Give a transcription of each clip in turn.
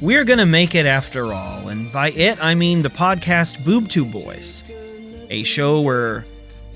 We're gonna make it after all, and by it, I mean the podcast Bootu Boys, a show where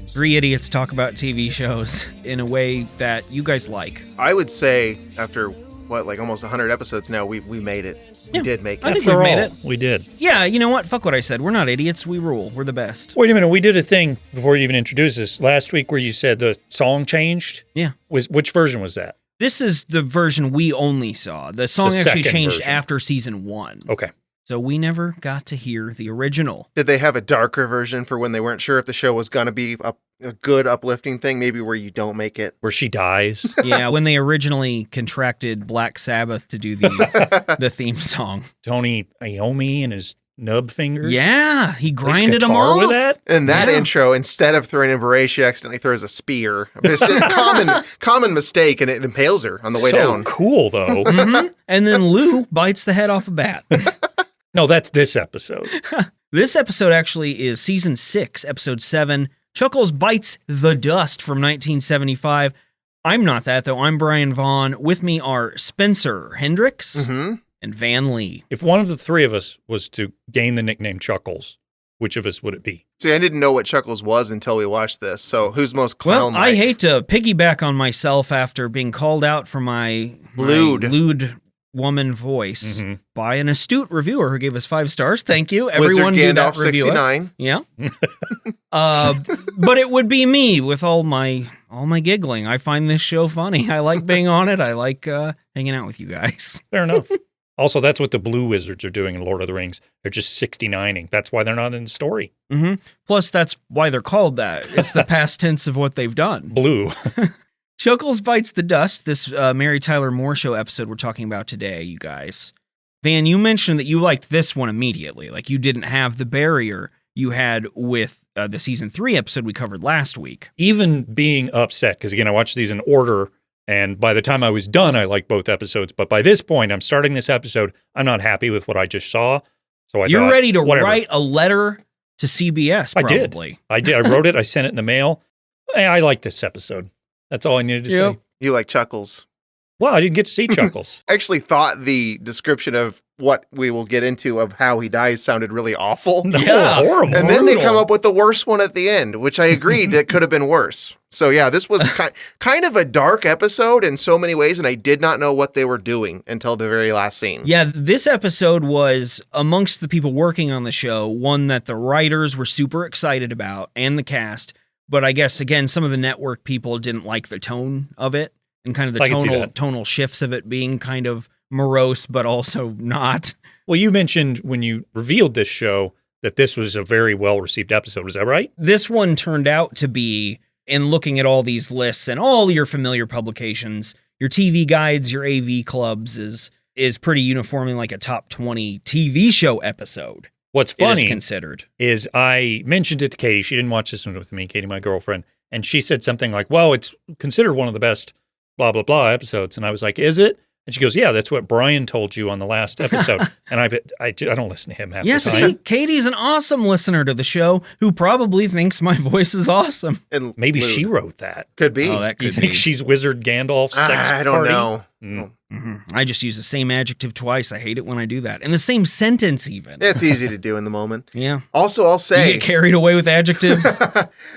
three idiots talk about TV shows in a way that you guys like. I would say after, almost 100 episodes now, we made it. We did make it. I think we made it. We did. Yeah, you know what? Fuck what I said. We're not idiots. We rule. We're the best. Wait a minute. We did a thing before you even introduced us last week where you said the song changed. Yeah. Which version was that? This is the version we only saw. The song actually changed version. after season 1. Okay. So we never got to hear the original. Did they have a darker version for when they weren't sure if the show was going to be a good, uplifting thing, maybe where you don't make it? Where she dies? Yeah, when they originally contracted Black Sabbath to do the theme song. Tony Iommi and his nub fingers? Yeah, he grinded them off. With that? In that intro, instead of throwing in beret, she accidentally throws a spear. It's a common mistake, and it impales her on the way down. So cool, though. Mm-hmm. And then Lou bites the head off a bat. No, that's this episode. This episode actually is season 6, episode 7. Chuckles bites the dust from 1975. I'm not that, though. I'm Brian Vaughn. With me are Spencer Hendricks and Van Lee. If one of the three of us was to gain the nickname Chuckles, which of us would it be? See, I didn't know what Chuckles was until we watched this. So who's most clown-like? Well, I hate to piggyback on myself after being called out for my lewd woman voice by an astute reviewer who gave us 5 stars. Thank you. Everyone do that review 69. us. Yeah. But it would be me with all my giggling. I find this show funny. I like being on it. I like hanging out with you guys. Fair enough. Also, that's what the Blue Wizards are doing in Lord of the Rings. They're just 69ing. That's why they're not in the story. Plus, that's why they're called that. It's the past tense of what they've done. Blue. Chuckles Bites the Dust, this Mary Tyler Moore Show episode we're talking about today, you guys. Van, you mentioned that you liked this one immediately. Like, you didn't have the barrier you had with the season 3 episode we covered last week. Even being upset, because again, I watched these in order, and by the time I was done, I liked both episodes. But by this point, I'm starting this episode, I'm not happy with what I just saw. So You're ready to write a letter to CBS, probably. I did. I wrote it. I sent it in the mail. I like this episode. That's all I needed to say. You like Chuckles. Well, I didn't get to see Chuckles. I actually thought the description of what we will get into of how he dies sounded really awful. Yeah, horrible. And then they come up with the worst one at the end, which I agreed that could have been worse. So yeah, this was kind of a dark episode in so many ways, and I did not know what they were doing until the very last scene. Yeah, this episode was, amongst the people working on the show, one that the writers were super excited about, and the cast. But I guess, again, some of the network people didn't like the tone of it and kind of the tonal shifts of it being kind of morose, but also not. Well, you mentioned when you revealed this show that this was a very well-received episode. Was that right? This one turned out to be, in looking at all these lists and all your familiar publications, your TV guides, your AV clubs, is pretty uniformly like a top 20 TV show episode. What's funny is I mentioned it to Katie. She didn't watch this one with me, Katie, my girlfriend. And she said something like, well, it's considered one of the best blah, blah, blah episodes. And I was like, is it? And she goes, yeah, that's what Brian told you on the last episode. And I don't listen to him half the time. See, Katie's an awesome listener to the show who probably thinks my voice is awesome. And maybe she wrote that. Could be. Oh, that could you think she's Wizard Gandalf's sex I don't know. I just use the same adjective twice. I hate it when I do that. In the same sentence, even. It's easy to do in the moment. Yeah. Also, I'll say... You get carried away with adjectives?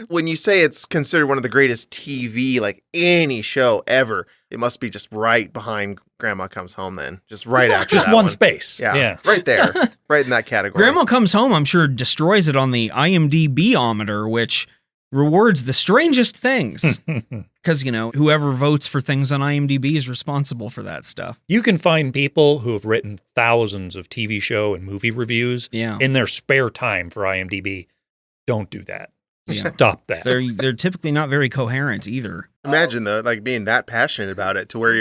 When you say it's considered one of the greatest TV, like any show ever, it must be just right behind Grandma Comes Home then. Just right after just that one space. Yeah. Right there. Right in that category. Grandma Comes Home, I'm sure, destroys it on the IMDb-ometer, which rewards the strangest things. Because, whoever votes for things on IMDb is responsible for that stuff. You can find people who have written thousands of TV show and movie reviews in their spare time for IMDb. Don't do that. Stop that. They're typically not very coherent either. Imagine though, like being that passionate about it to where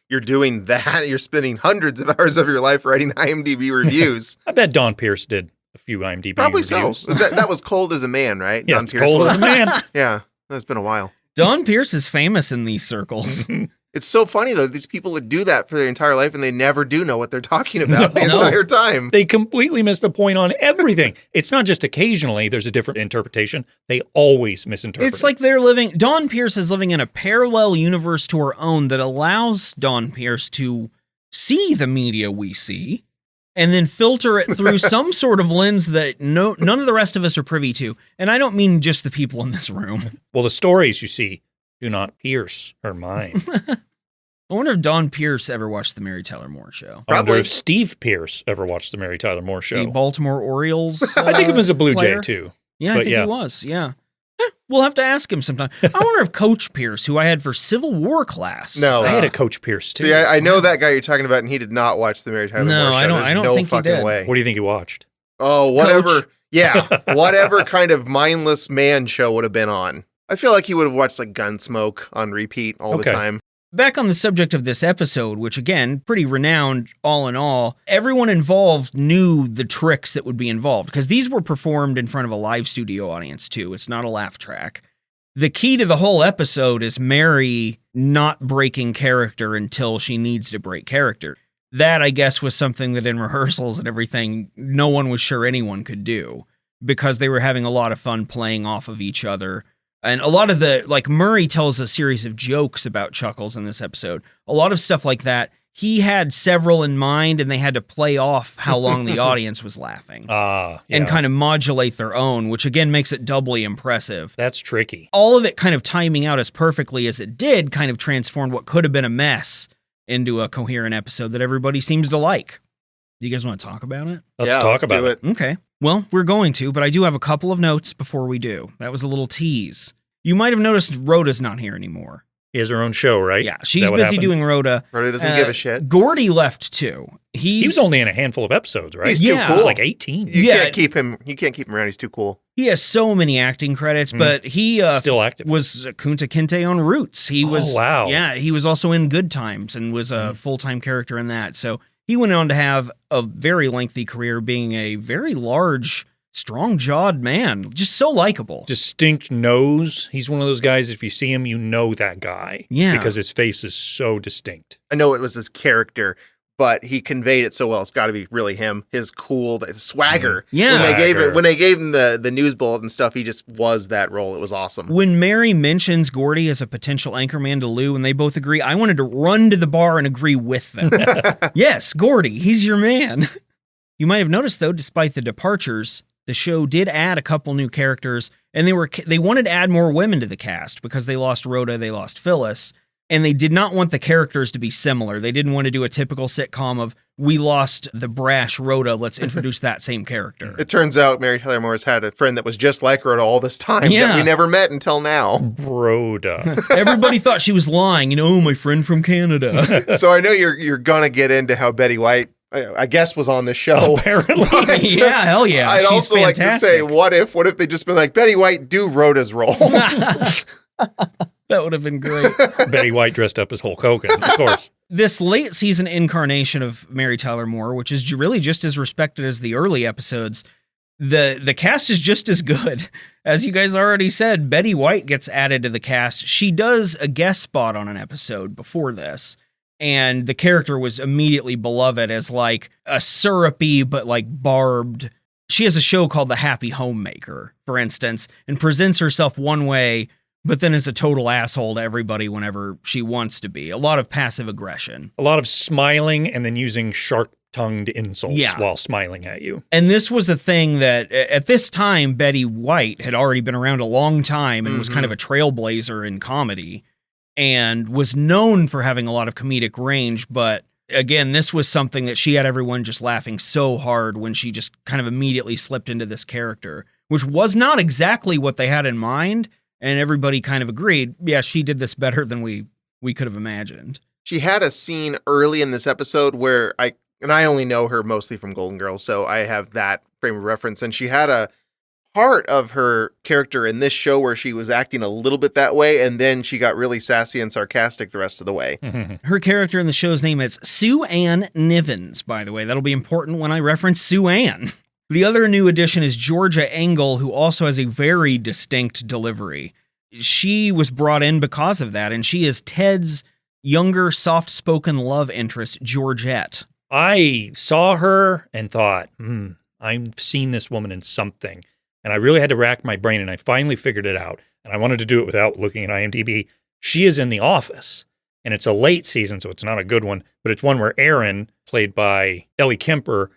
you're doing that. You're spending hundreds of hours of your life writing IMDb reviews. I bet Don Pierce did a few IMDb Probably reviews. So. That was Cold as a Man, right? Yeah, Don Pierce Cold as a Man. Yeah, that's been a while. Don Pierce is famous in these circles. It's so funny, though. These people that do that for their entire life, and they never do know what they're talking about the entire time. They completely miss the point on everything. It's not just occasionally there's a different interpretation. They always misinterpret. It's like Dawn Pierce is living in a parallel universe to her own that allows Dawn Pierce to see the media we see, and then filter it through some sort of lens that none of the rest of us are privy to. And I don't mean just the people in this room. Well, the stories you see do not pierce her mind. I wonder if Don Pierce ever watched the Mary Tyler Moore Show. I wonder Probably. if Steve Pierce ever watched the Mary Tyler Moore The show. Baltimore Orioles. I think of him as a Blue player. Jay, too. Yeah, I But think yeah. he was. Yeah. We'll have to ask him sometime. I wonder if Coach Pierce, who I had for Civil War class. No. I had a Coach Pierce, too. See, I know that guy you're talking about, and he did not watch the Mary Tyler No, Moore show. I don't- There's I don't no think he fucking did. way. What do you think he watched? Oh, whatever. Coach. Yeah, whatever kind of mindless man show would have been on. I feel like he would have watched like Gunsmoke on repeat all the Okay. time. Back on the subject of this episode, which again, pretty renowned all in all, everyone involved knew the tricks that would be involved because these were performed in front of a live studio audience too. It's not a laugh track. The key to the whole episode is Mary not breaking character until she needs to break character. That, I guess, was something that in rehearsals and everything, no one was sure anyone could do because they were having a lot of fun playing off of each other. And a lot of like Murray tells a series of jokes about Chuckles in this episode. A lot of stuff like that. He had several in mind and they had to play off how long the audience was laughing and kind of modulate their own, which again makes it doubly impressive. That's tricky. All of it kind of timing out as perfectly as it did kind of transformed what could have been a mess into a coherent episode that everybody seems to like. Do you guys want to talk about it? Let's talk about do it. Okay. Well, we're going to, but I do have a couple of notes before we do. That was a little tease. You might have noticed Rhoda's not here anymore. He has her own show, right? Yeah, Is she's that what busy happened? doing Rhoda. Rhoda doesn't give a shit. Gordy left too. He was only in a handful of episodes, right? He's Yeah. too He cool. was like 18. You Yeah. can't keep him. You can't keep him around. He's too cool. He has so many acting credits, but he Still active. was Kunta Kinte on Roots. He was wow. Yeah, he was also in Good Times and was a full-time character in that. So he went on to have a very lengthy career being a very large, strong-jawed man. Just so likable. Distinct nose. He's one of those guys, if you see him, you know that guy. Yeah. Because his face is so distinct. I know it was his character, but he conveyed it so well. It's got to be really him. His cool the swagger. Yeah. When they gave him the news bullet and stuff, he just was that role. It was awesome. When Mary mentions Gordy as a potential anchorman to Lou and they both agree, I wanted to run to the bar and agree with them. Yes, Gordy, he's your man. You might have noticed, though, despite the departures, the show did add a couple new characters, and they wanted to add more women to the cast because they lost Rhoda, they lost Phyllis, and they did not want the characters to be similar. They didn't want to do a typical sitcom of, we lost the brash Rhoda, let's introduce that same character. It turns out Mary Tyler Moore's had a friend that was just like Rhoda all this time Yeah. that we never met until now. Rhoda. Everybody thought she was lying, my friend from Canada. So I know you're gonna get into how Betty White, I guess, was on the show. Apparently. Yeah, hell yeah. I'd She's also like to fantastic. say, what if they just been like, Betty White, do Rhoda's role? That would have been great. Betty White dressed up as Hulk Hogan, of course. This late season incarnation of Mary Tyler Moore, which is really just as respected as the early episodes, the cast is just as good. As you guys already said, Betty White gets added to the cast. She does a guest spot on an episode before this, and the character was immediately beloved as like a syrupy but like barbed. She has a show called The Happy Homemaker, for instance, and presents herself one way, but then is a total asshole to everybody whenever she wants to be. A lot of passive aggression. A lot of smiling and then using sharp-tongued insults Yeah. while smiling at you. And this was a thing that at this time, Betty White had already been around a long time and was kind of a trailblazer in comedy and was known for having a lot of comedic range. But again, this was something that she had everyone just laughing so hard when she just kind of immediately slipped into this character, which was not exactly what they had in mind. And everybody kind of agreed, yeah, she did this better than we could have imagined. She had a scene early in this episode where I only know her mostly from Golden Girls, so I have that frame of reference. And she had a part of her character in this show where she was acting a little bit that way, and then she got really sassy and sarcastic the rest of the way. Her character in the show's name is Sue Ann Nivens, by the way. That'll be important when I reference Sue Ann. The other new addition is Georgia Engel, who also has a very distinct delivery. She was brought in because of that, and she is Ted's younger, soft-spoken love interest, Georgette. I saw her and thought, I've seen this woman in something. And I really had to rack my brain, and I finally figured it out. And I wanted to do it without looking at IMDb. She is in The Office, and it's a late season, so it's not a good one, but it's one where Erin, played by Ellie Kemper,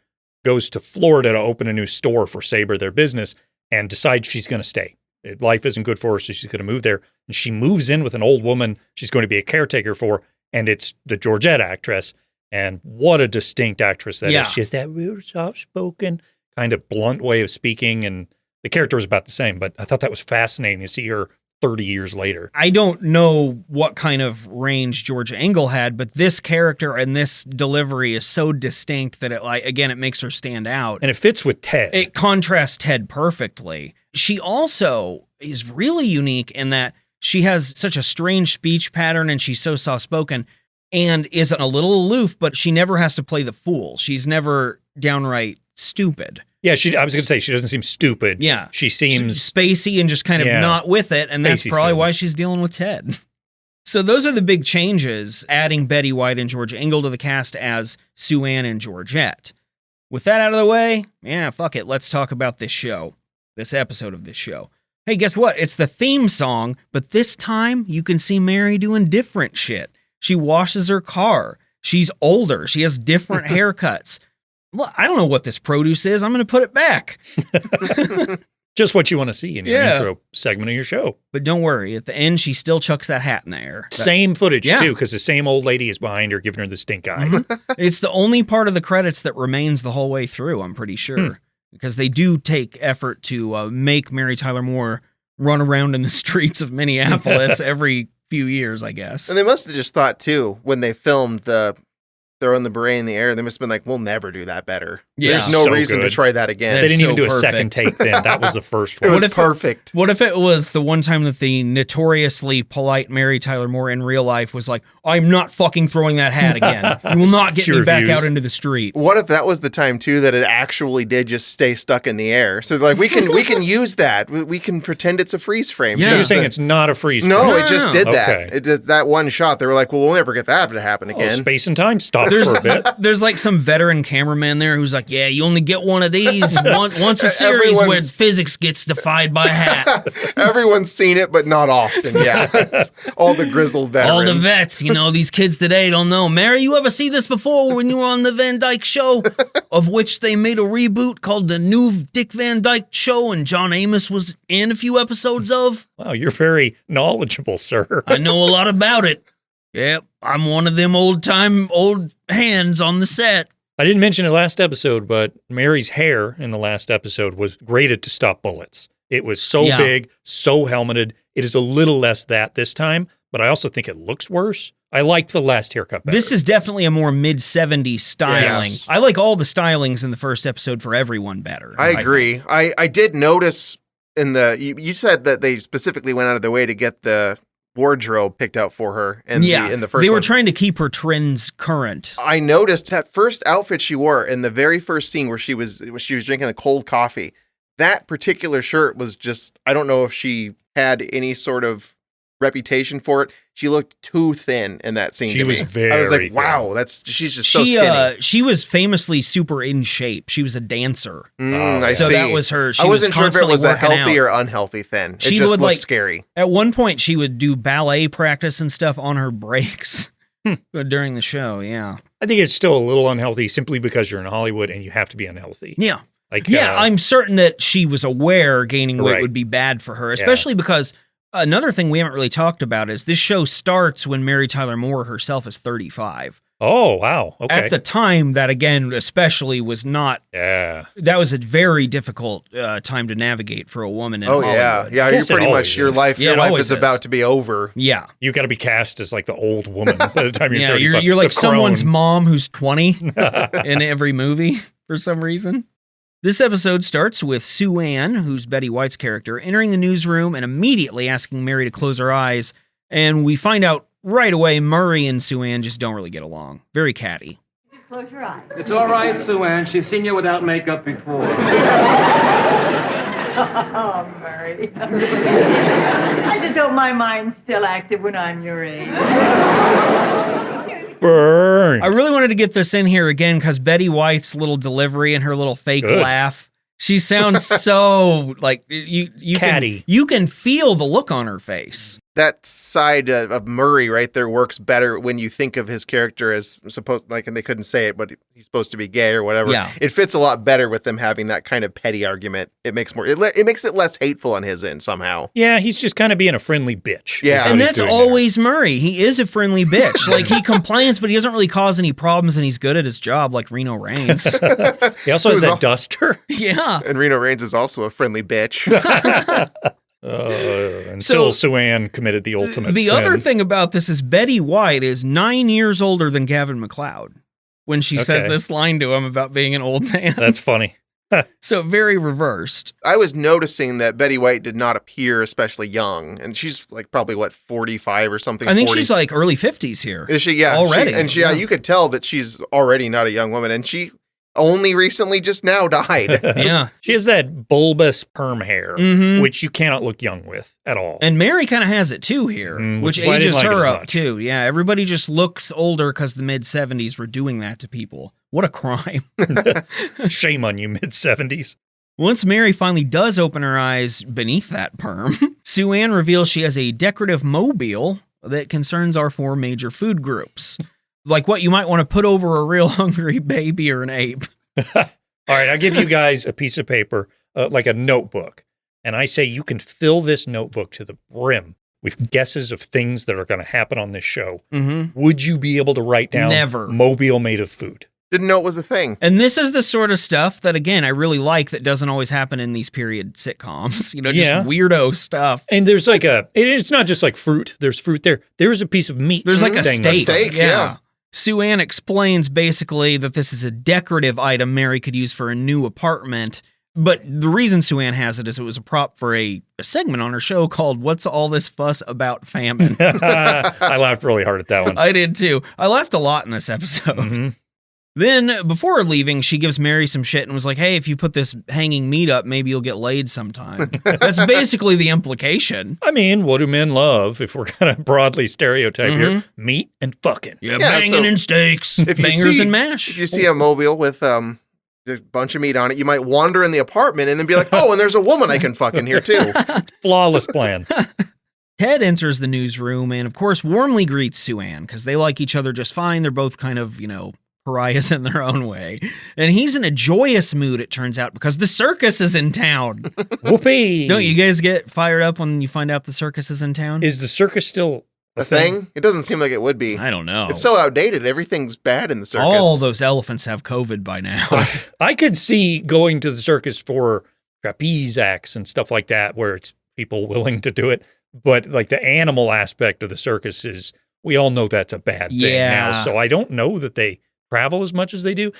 goes to Florida to open a new store for Sabre, their business, and decides she's going to stay. Life isn't good for her, so she's going to move there. And she moves in with an old woman she's going to be a caretaker for, and it's the Georgette actress. And what a distinct actress that is. She has that real soft-spoken, kind of blunt way of speaking, and the character was about the same. But I thought that was fascinating to see her 30 years later. I don't know what kind of range Georgia Engel had, but this character and this delivery is so distinct that it makes her stand out. And it fits with Ted. It contrasts Ted perfectly. She also is really unique in that she has such a strange speech pattern and she's so soft-spoken and is a little aloof, but she never has to play the fool. She's never downright stupid. Yeah, I was going to say, she doesn't seem stupid. Yeah. She seems spacey and just kind of not with it, and that's probably why she's dealing with Ted. So those are the big changes, adding Betty White and Georgia Engel to the cast as Sue Ann and Georgette. With that out of the way, fuck it, let's talk about this show, this episode of this show. Hey, guess what? It's the theme song, but this time you can see Mary doing different shit. She washes her car. She's older. She has different haircuts. Well, I don't know what this produce is. I'm going to put it back. Just what you want to see in your intro segment of your show. But don't worry. At the end, she still chucks that hat in the air. Same footage, too, because the same old lady is behind her giving her the stink eye. It's the only part of the credits that remains the whole way through, I'm pretty sure. Because they do take effort to make Mary Tyler Moore run around in the streets of Minneapolis every few years, I guess. And they must have just thought, too, when they filmed throwing the beret in the air, they must have been like, we'll never do that better. Yeah. There's no reason to try that again. They didn't even do a second take then. That was the first one. It was perfect. What if it was the one time that the notoriously polite Mary Tyler Moore in real life was like, I'm not fucking throwing that hat again. You will not get me back out into the street. What if that was the time, too, that it actually did just stay stuck in the air? So like, we can use that. We can pretend it's a freeze frame. Yeah. So you're saying it's not a freeze frame? No, it just did that. Okay. It did that one shot. They were like, well, we'll never get that to happen again. Space and time stopped for a bit. There's like some veteran cameraman there who's like, yeah, you only get one of these once a series where physics gets defied by a hat. Everyone's seen it, but not often. Yeah. All the grizzled veterans. All the vets, these kids today don't know. Mary, you ever see this before when you were on the Van Dyke Show, of which they made a reboot called The New Dick Van Dyke Show, and John Amos was in a few episodes of? Wow, you're very knowledgeable, sir. I know a lot about it. Yep, I'm one of them old hands on the set. I didn't mention it last episode, but Mary's hair in the last episode was graded to stop bullets. It was so big, so helmeted. It is a little less that this time, but I also think it looks worse. I liked the last haircut better. This is definitely a more mid-70s styling. Yes. I like all the stylings in the first episode for everyone better. I agree. I did notice in you said that they specifically went out of their way to get the wardrobe picked out for her in the first they were one. trying to keep her trends current. I noticed that first outfit she wore in the very first scene where she was drinking the cold coffee. That particular shirt was just, I don't know if she had any sort of reputation for it. She looked too thin in that scene. She was very I was like, wow, she's just so skinny. She was famously super in shape. She was a dancer. I so see. that was her. I wasn't sure if it was a healthy out. or unhealthy thin. It she just would looked scary. At one point, she would do ballet practice and stuff on her breaks during the show. Yeah. I think it's still a little unhealthy simply because you're in Hollywood and you have to be unhealthy. Yeah. I'm certain that she was aware gaining weight would be bad for her, especially because another thing we haven't really talked about is this show starts when Mary Tyler Moore herself is 35. Oh, wow. Okay. At the time, that again, especially was not. Yeah. That was a very difficult time to navigate for a woman in Hollywood. Yeah. You're pretty much your life is about to be over. Yeah. You got to be cast as like the old woman by the time you're 35. You're like someone's mom who's 20 in every movie for some reason. This episode starts with Sue Ann, who's Betty White's character, entering the newsroom and immediately asking Mary to close her eyes. And we find out right away Murray and Sue Ann just don't really get along. Very catty. Just close your eyes. It's all right, Sue Ann. She's seen you without makeup before. Oh, Murray. I just hope my mind's still active when I'm your age. Burn. I really wanted to get this in here again because Betty White's little delivery and her little fake laugh. She sounds so like you catty. You can feel the look on her face. that side of Murray right there works better when you think of his character as supposed, like, and they couldn't say it, but he's supposed to be gay or whatever. Yeah. It fits a lot better with them having that kind of petty argument. It makes it makes it less hateful on his end somehow. Yeah, he's just kind of being a friendly bitch. Yeah. is what And he's that's doing always Murray. He is a friendly bitch. Like, he complains, but he doesn't really cause any problems, and he's good at his job, like Reno Reigns. there. He also has Who's that duster. Yeah. And Reno Reigns is also a friendly bitch. Until Sue Ann committed the ultimate The sin. other thing about this is Betty White is 9 years older than Gavin McLeod when she says Okay. this line to him about being an old man. That's funny. So very reversed. I was noticing that Betty White did not appear especially young, and she's like probably what 45 or something. I think 40. she's like early 50s here. Is she? Yeah, already. Yeah, you could tell that she's already not a young woman, and she only recently just now died. Yeah. She has that bulbous perm hair, Mhm. which you cannot look young with at all. And Mary kind of has it too here, which which is why I didn't ages like it her as up much. too. Yeah, everybody just looks older because the mid 70s were doing that to people. What a crime. Shame on you, mid-70s. Once Mary finally does open her eyes beneath that perm, Sue Ann reveals she has a decorative mobile that concerns our 4 major food groups. Like what you might want to put over a real hungry baby or an ape. All right, I give you guys a piece of paper, like a notebook, and I say you can fill this notebook to the brim with guesses of things that are going to happen on this show. Mm-hmm. Would you be able to write down Never. mobile made of food? Didn't know it was a thing. And this is the sort of stuff that, again, I really like that doesn't always happen in these period sitcoms. You know, just Yeah. weirdo stuff. And there's like it's not just like fruit. There's fruit there. There is a piece of meat. There's like a dang steak. on steak, yeah. Sue Ann explains basically that this is a decorative item Mary could use for a new apartment. But the reason Sue Ann has it is it was a prop for a segment on her show called What's All This Fuss About Famine? I laughed really hard at that one. I did too. I laughed a lot in this episode. Mhm. Then, before leaving, she gives Mary some shit and was like, hey, if you put this hanging meat up, maybe you'll get laid sometime. That's basically the implication. I mean, what do men love? If we're gonna broadly stereotype here, meat and fucking. Yeah, Yeah, banging so and steaks, if you bangers see- and mash. If you see a mobile with a bunch of meat on it, you might wander in the apartment and then be like, oh, and there's a woman I can fuck in here too. Flawless plan. Ted enters the newsroom and, of course, warmly greets Sue Ann because they like each other just fine. They're both kind of, pariahs in their own way. And he's in a joyous mood, it turns out, because the circus is in town. Whoopee. Don't you guys get fired up when you find out the circus is in town? Is the circus still A thing? It doesn't seem like it would be. I don't know. It's so outdated. Everything's bad in the circus. All those elephants have COVID by now. I could see going to the circus for trapeze acts and stuff like that, where it's people willing to do it. But like the animal aspect of the circus is, we all know that's a bad thing now. Yeah. So I don't know that they travel as much as they do.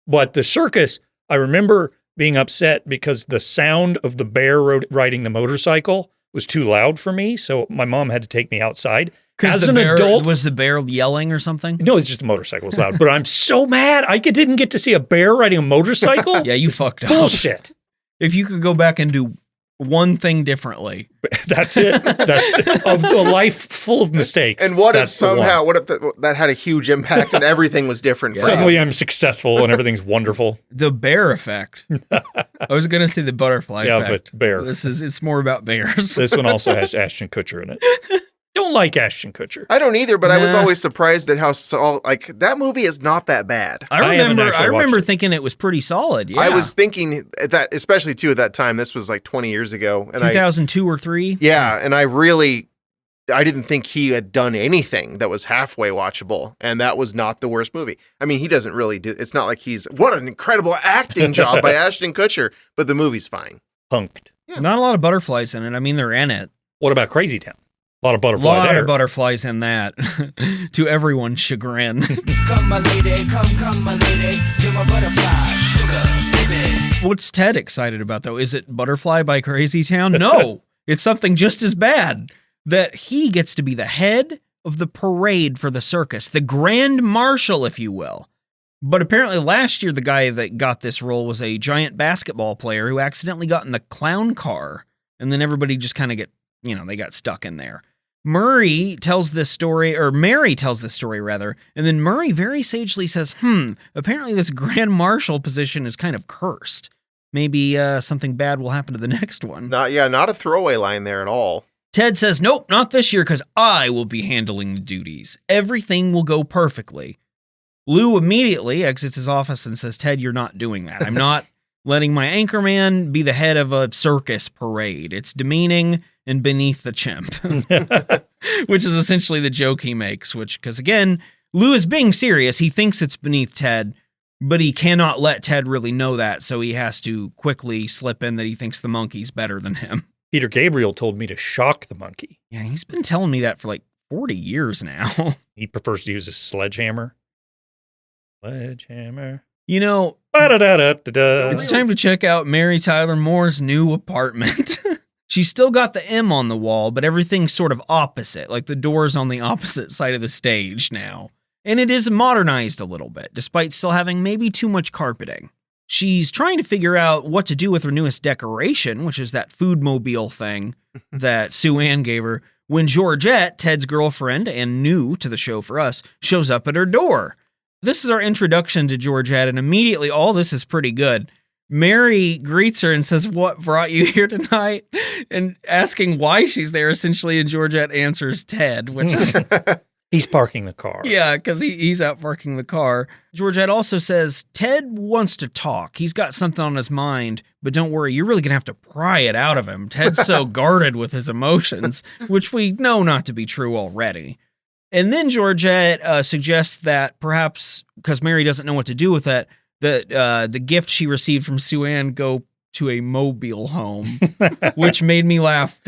But the circus, I remember being upset because the sound of the bear riding the motorcycle was too loud for me. So my mom had to take me outside. As an adult, was the bear yelling or something? no, it's just a motorcycle was loud. But I'm so mad I didn't get to see a bear riding a motorcycle. Yeah, you fucked up. Bullshit. If you could go back and do one thing differently. That's it. That's of the life full of mistakes. And what if that's the one. somehow, that had a huge impact and everything was different? for Suddenly you? I'm successful and everything's wonderful. The bear effect. I was going to say the butterfly Yeah, effect. but bear. It's more about bears. This one also has Ashton Kutcher in it. Don't like Ashton Kutcher. I don't either, but I was Nah. always surprised at how that movie is not that bad. I haven't actually watched remember it. thinking it was pretty solid. Yeah. I was thinking that, especially too at that time, this was like 20 years ago, and 2002 or 3. and I didn't think he had done anything that was halfway watchable, and that was not the worst movie. I mean, he doesn't really do. It's not like what an incredible acting job by Ashton Kutcher, but the movie's fine. Punked. Not a lot of butterflies in it. I mean, they're in it. What about Crazy Town? A lot of A butterfly lot there. of butterflies in that. To everyone's chagrin. Come my lady, come my lady, you're my butterfly, sugar, baby. What's Ted excited about, though? Is it Butterfly by Crazy Town? No. It's something just as bad. That he gets to be the head of the parade for the circus. The grand marshal, if you will. But apparently last year, the guy that got this role was a giant basketball player who accidentally got in the clown car. And then everybody just kind of they got stuck in there. Mary tells this story, and then Murray very sagely says, apparently this grand marshal position is kind of cursed. Maybe something bad will happen to the next one. Not a throwaway line there at all. Ted says, nope, not this year, because I will be handling the duties. Everything will go perfectly. Lou immediately exits his office and says, Ted, you're not doing that. I'm not letting my anchorman be the head of a circus parade. It's demeaning and beneath the chimp. Which is essentially the joke he makes, because again, Lou is being serious. He thinks it's beneath Ted, but he cannot let Ted really know that, so he has to quickly slip in that he thinks the monkey's better than him. Peter Gabriel told me to shock the monkey. Yeah, he's been telling me that for like 40 years now. He prefers to use a sledgehammer. Sledgehammer. You know, Ba-da-da-da-da-da. it's time to check out Mary Tyler Moore's new apartment. She's still got the M on the wall, but everything's sort of opposite, like the door's on the opposite side of the stage now. And it is modernized a little bit, despite still having maybe too much carpeting. She's trying to figure out what to do with her newest decoration, which is that food mobile thing that Sue Ann gave her, when Georgette, Ted's girlfriend and new to the show for us, shows up at her door. This is our introduction to Georgette, and immediately all this is pretty good. Mary greets her and says, what brought you here tonight? And asking why she's there, essentially, and Georgette answers Ted, which is... He's parking the car. Yeah, because he's out parking the car. Georgette also says, Ted wants to talk. He's got something on his mind, but don't worry, you're really going to have to pry it out of him. Ted's so guarded with his emotions, which we know not to be true already. And then Georgette suggests that perhaps, because Mary doesn't know what to do with it, that the gift she received from Sue Ann go to a mobile home, which made me laugh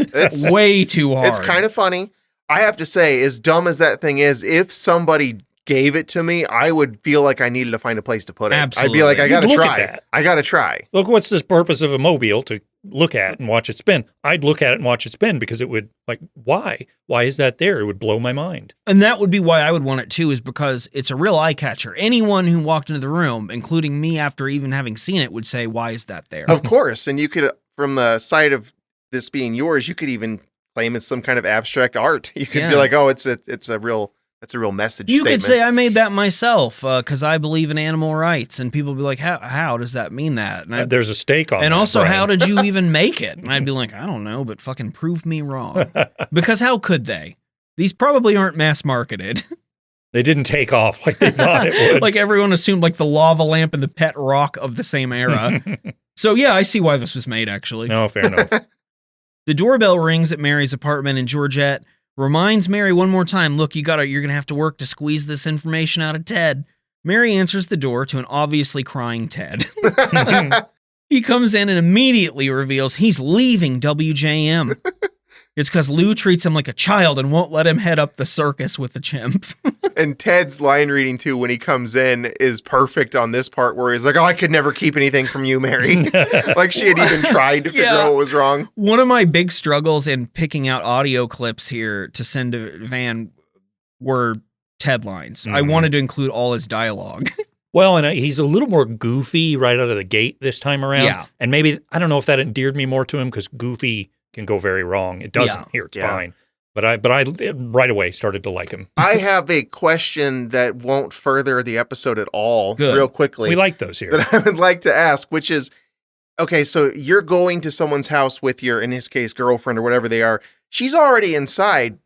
way too hard. It's kind of funny. I have to say, as dumb as that thing is, if somebody gave it to me, I would feel like I needed to find a place to put it. Absolutely. I'd be like, I gotta You'd look at try. that. I gotta try. Look, what's the purpose of a mobile? To look at and watch it spin. I'd look at it and watch it spin because it would, like, why? Why is that there? It would blow my mind. And that would be why I would want it too, is because it's a real eye catcher. Anyone who walked into the room, including me after even having seen it, would say, why is that there? Of course. And you could, from the side of this being yours, you could even claim it's some kind of abstract art. You could be like, oh, it's a real message You statement. could say I made that myself because I believe in animal rights, and people would be like, how does that mean that? And There's a stake on and that, also, Brian. how did you even make it? And I'd be like, I don't know, but fucking prove me wrong. Because how could they? These probably aren't mass marketed. They didn't take off like they thought it would. Like everyone assumed like the lava lamp and the pet rock of the same era. So yeah, I see why this was made actually. No, fair enough. The doorbell rings at Mary's apartment, and Georgette reminds Mary one more time, look, you're going to have to work to squeeze this information out of Ted. Mary answers the door to an obviously crying Ted. He comes in and immediately reveals he's leaving WJM. It's because Lou treats him like a child and won't let him head up the circus with the chimp. And Ted's line reading too, when he comes in, is perfect on this part where he's like, oh, I could never keep anything from you, Mary. Like she had even tried to figure out what was wrong. One of my big struggles in picking out audio clips here to send to Van were Ted lines. I wanted to include all his dialogue. Well, and he's a little more goofy right out of the gate this time around. Yeah. And maybe, I don't know if that endeared me more to him because goofy can go very wrong. It doesn't here. It's fine. But I right away started to like him. I have a question that won't further the episode at all. Good. Real quickly. We like those here. That I would like to ask, which is, okay, so you're going to someone's house with your, in his case, girlfriend or whatever they are. She's already inside.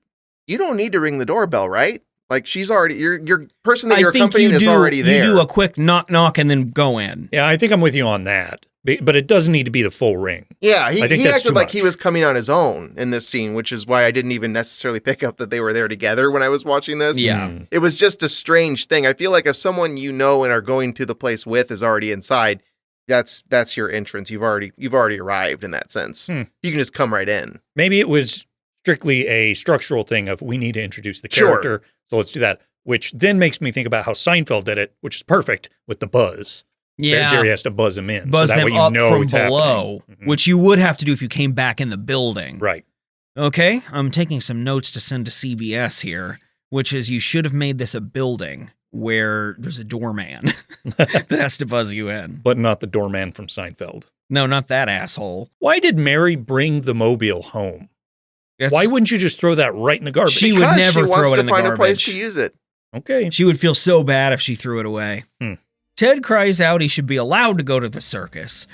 You don't need to ring the doorbell, right? Like she's already, your person that you're accompanying is already there. You do a quick knock, knock, and then go in. Yeah, I think I'm with you on that. But it doesn't need to be the full ring. Yeah, I think he that's acted too like much. he was coming on his own in this scene, which is why I didn't even necessarily pick up that they were there together when I was watching this. Yeah. It was just a strange thing. I feel like if someone you know and are going to the place with is already inside, that's your entrance. You've already arrived in that sense. You can just come right in. Maybe it was strictly a structural thing of we need to introduce the character, so let's do that. Which then makes me think about how Seinfeld did it, which is perfect with the buzz. Yeah. Jerry has to buzz him in. Buzz so that them way you up know from it's below, happening. which you would have to do if you came back in the building. Right. Okay, I'm taking some notes to send to CBS here, which is you should have made this a building where there's a doorman that has to buzz you in. But not the doorman from Seinfeld. No, not that asshole. Why did Mary bring the mobile home? That's- Why wouldn't you just throw that right in the garbage? She would Because never she wants throw it to in the find a place garbage. to use it. Okay. She would feel so bad if she threw it away. Ted cries out he should be allowed to go to the circus.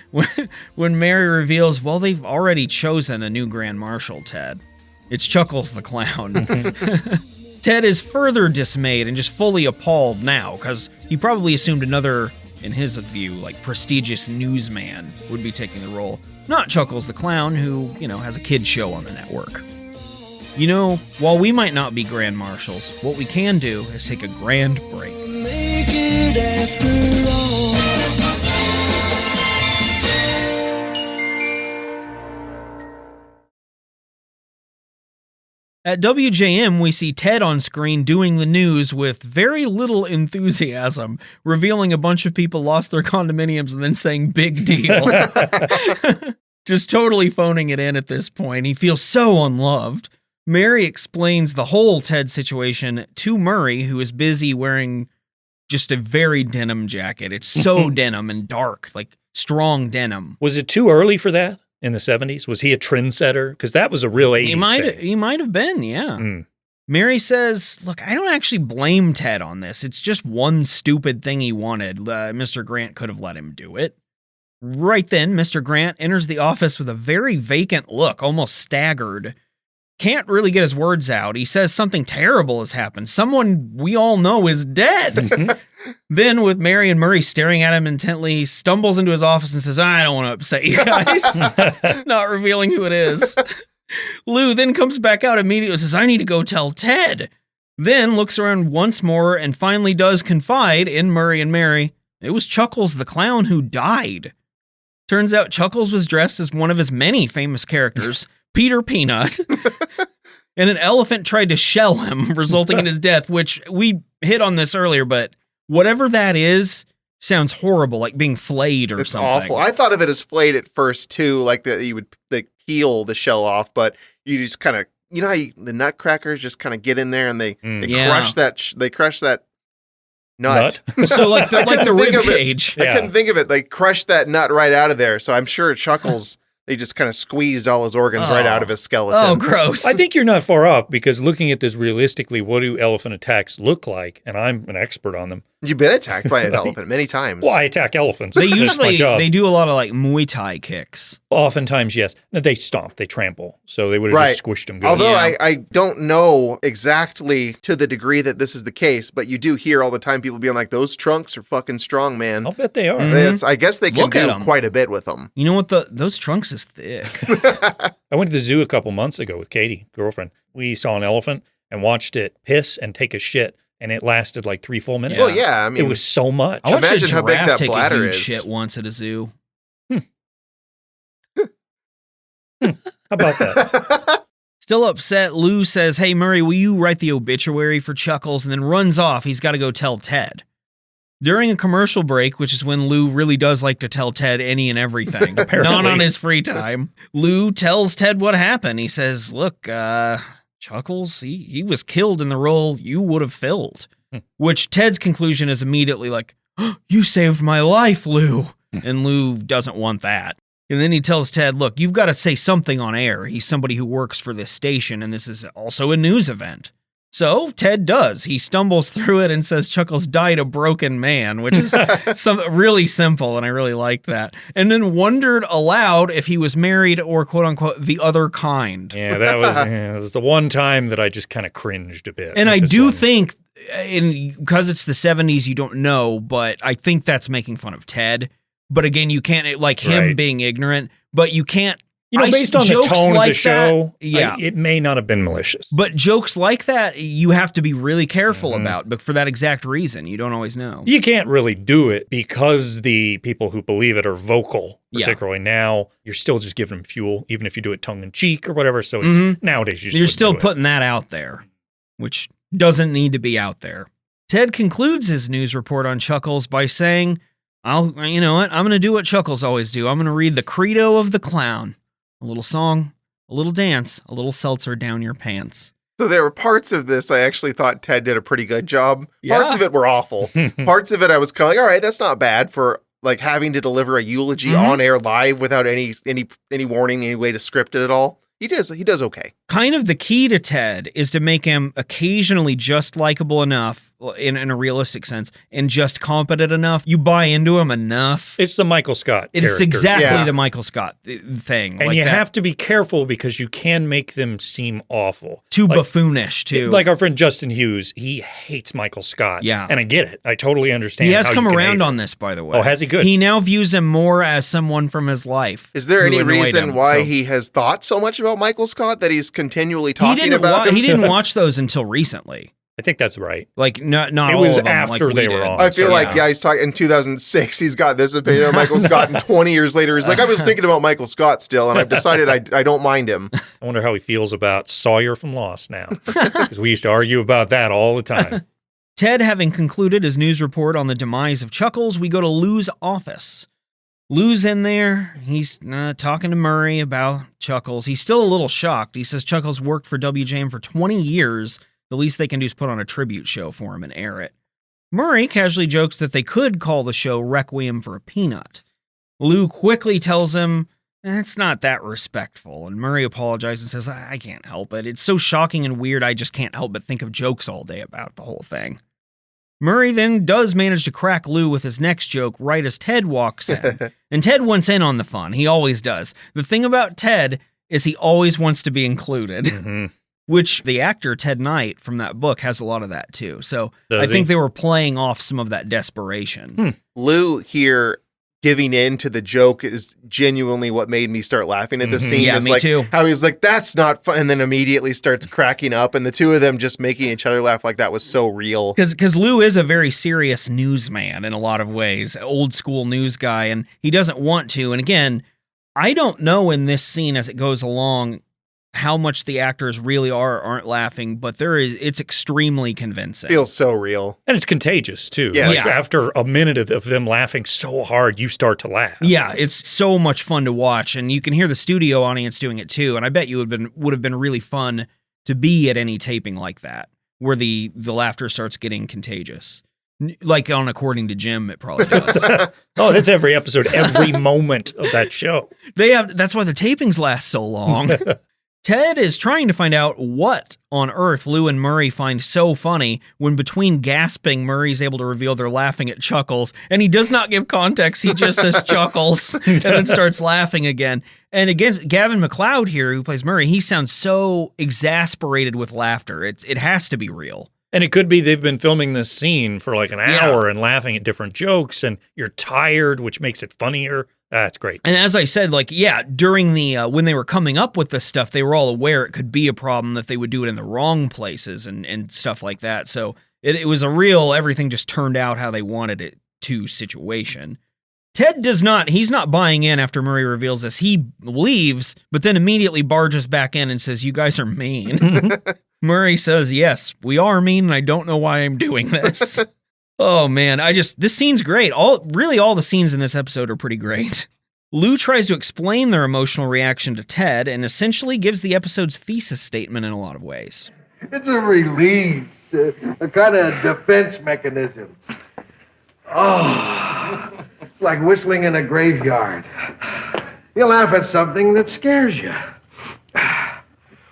When Mary reveals, well, they've already chosen a new Grand Marshal, Ted. It's Chuckles the clown. Ted is further dismayed and just fully appalled now, because he probably assumed another, in his view, like prestigious newsman would be taking the role. Not Chuckles the clown, who, has a kid show on the network. While we might not be grand marshals, what we can do is take a grand break. Make it after all. At WJM, we see Ted on screen doing the news with very little enthusiasm, revealing a bunch of people lost their condominiums and then saying big deal. Just totally phoning it in at this point. He feels so unloved. Mary explains the whole Ted situation to Murray, who is busy wearing just a very denim jacket. It's so denim and dark, like strong denim. Was it too early for that? In the 70s? Was he a trendsetter? Because that was a real 80s thing. He might have been, yeah. Mary says, look, I don't actually blame Ted on this. It's just one stupid thing he wanted. Mr. Grant could have let him do it. Right then, Mr. Grant enters the office with a very vacant look, almost staggered. Can't really get his words out. He says something terrible has happened. Someone we all know is dead. Then, with Mary and Murray staring at him intently, he stumbles into his office and says, I don't want to upset you guys. Not revealing who it is. Lou then comes back out immediately and says, I need to go tell Ted. Then looks around once more and finally does confide in Murray and Mary. It was Chuckles the clown who died. Turns out Chuckles was dressed as one of his many famous characters, Peter Peanut. And an elephant tried to shell him, resulting in his death, which we hit on this earlier, but whatever that is sounds horrible, like being flayed or something. It's awful. I thought of it as flayed at first too, like that you would peel the shell off, but you just kind of, how the nutcrackers just kind of get in there and they crush that nut. So like the rib cage. I couldn't think of it. They crushed that nut right out of there. So I'm sure Chuckles, they just kind of squeezed all his organs right out of his skeleton. Oh, gross. I think you're not far off, because looking at this realistically, what do elephant attacks look like? And I'm an expert on them. You've been attacked by an elephant many times. Well, I attack elephants. They That's my job. they do a lot of like Muay Thai kicks. Oftentimes, yes. No, they stomp, they trample. So they would have just squished them good. Although I don't know exactly to the degree that this is the case, but you do hear all the time people being like, those trunks are fucking strong, man. I'll bet they are. I guess they can do quite a bit with them. You know what? Those trunks is thick. I went to the zoo a couple months ago with Katie, girlfriend. We saw an elephant and watched it piss and take a shit. And it lasted like 3 full minutes. Well, yeah, I mean, it was so much. I watched imagine a how big that take bladder a huge is. shit once at a zoo. How about that? Still upset, Lou says, hey, Murray, will you write the obituary for Chuckles? And then runs off. He's got to go tell Ted. During a commercial break, which is when Lou really does like to tell Ted any and everything, not on his free time, Lou tells Ted what happened. He says, look, Chuckles, he was killed in the role you would have filled. Which Ted's conclusion is immediately like, oh, you saved my life, Lou. And Lou doesn't want that. And then he tells Ted, look, you've got to say something on air. He's somebody who works for this station, and this is also a news event. So Ted does. He stumbles through it and says Chuckles died a broken man, which is really simple, and I really like that. And then wondered aloud if he was married or, quote unquote, the other kind. Yeah, that was the one time that I just kind of cringed a bit. And I do think, because it's the 70s, you don't know, but I think that's making fun of Ted. But again, you can't, like him being ignorant, but you can't. Based on the tone of the show, that, it may not have been malicious. But jokes like that, you have to be really careful about, but for that exact reason, you don't always know. You can't really do it because the people who believe it are vocal, particularly now. You're still just giving them fuel, even if you do it tongue-in-cheek or whatever. So it's nowadays you're still putting that out there, which doesn't need to be out there. Ted concludes his news report on Chuckles by saying, you know what, I'm going to do what Chuckles always do. I'm going to read the credo of the clown. A little song, a little dance, a little seltzer down your pants. So there were parts of this I actually thought Ted did a pretty good job. Parts of it were awful. Parts of it I was kind of like, all right, that's not bad for like having to deliver a eulogy on air live without any warning, any way to script it at all. He does okay. Kind of the key to Ted is to make him occasionally just likable enough, in a realistic sense and just competent enough, you buy into him enough. It's the Michael Scott It's character. exactly the Michael Scott thing. And you have to be careful because you can make them seem awful. Too buffoonish, too. Like our friend Justin Hughes, he hates Michael Scott. Yeah. And I get it. I totally understand. He has how come you can around hate on him. this, by the way. Oh, has he? Good. He now views him more as someone from his life. Is there who any annoyed reason him, why so- he has thought so much about Michael Scott that he's continually talking about him? He didn't watch those until recently. I think that's right. Like, not It all was of them, after like they we were did. on. I feel So, like, he's talking in 2006. He's got this opinion of Michael Scott, and 20 years later, he's like, I was thinking about Michael Scott still, and I've decided I don't mind him. I wonder how he feels about Sawyer from Lost now. Because we used to argue about that all the time. Ted having concluded his news report on the demise of Chuckles, we go to Lou's office. Lou's in there. He's talking to Murray about Chuckles. He's still a little shocked. He says Chuckles worked for WJM for 20 years. The least they can do is put on a tribute show for him and air it. Murray casually jokes that they could call the show Requiem for a Peanut. Lou quickly tells him, it's not that respectful, and Murray apologizes and says, I can't help it. It's so shocking and weird, I just can't help but think of jokes all day about the whole thing. Murray then does manage to crack Lou with his next joke right as Ted walks in. And Ted wants in on the fun. He always does. The thing about Ted is he always wants to be included. Mm-hmm. Which the actor Ted Knight from that book has a lot of that too. So Does I think he? they were playing off some of that desperation. Lou here giving in to the joke is genuinely what made me start laughing at the scene. Yeah, It's me like too. how he's like, that's not fun, and then immediately starts cracking up, and the two of them just making each other laugh like that was so real. Because Lou is a very serious newsman in a lot of ways, old school news guy, and he doesn't want to. And again, I don't know in this scene as it goes along how much the actors really are or aren't laughing, but it's extremely convincing. Feels so real. And it's contagious, too. Yes. Like, Yeah. after a minute of them laughing so hard, you start to laugh. Yeah, it's so much fun to watch, and you can hear the studio audience doing it too. And I bet you would have been really fun to be at any taping like that, where the laughter starts getting contagious. Like on According to Jim, it probably does. Oh, that's every episode, every moment of that show. That's why the tapings last so long. Ted is trying to find out what on earth Lou and Murray find so funny when between gasping, Murray's able to reveal they're laughing at Chuckles, and he does not give context. He just says Chuckles and then starts laughing again. And against Gavin MacLeod here, who plays Murray, he sounds so exasperated with laughter. It has to be real. And it could be they've been filming this scene for like an hour and laughing at different jokes, and you're tired, which makes it funnier. That's great. And as I said, during the when they were coming up with this stuff, they were all aware it could be a problem that they would do it in the wrong places and stuff like that. So it was a real everything just turned out how they wanted it to situation. Ted he's not buying in after Murray reveals this. He leaves, but then immediately barges back in and says, "You guys are mean." Murray says, "Yes, we are mean, and I don't know why I'm doing this." Oh man, this scene's great. All the scenes in this episode are pretty great. Lou tries to explain their emotional reaction to Ted and essentially gives the episode's thesis statement in a lot of ways. It's a release, a kind of defense mechanism. Oh, it's like whistling in a graveyard. You laugh at something that scares you.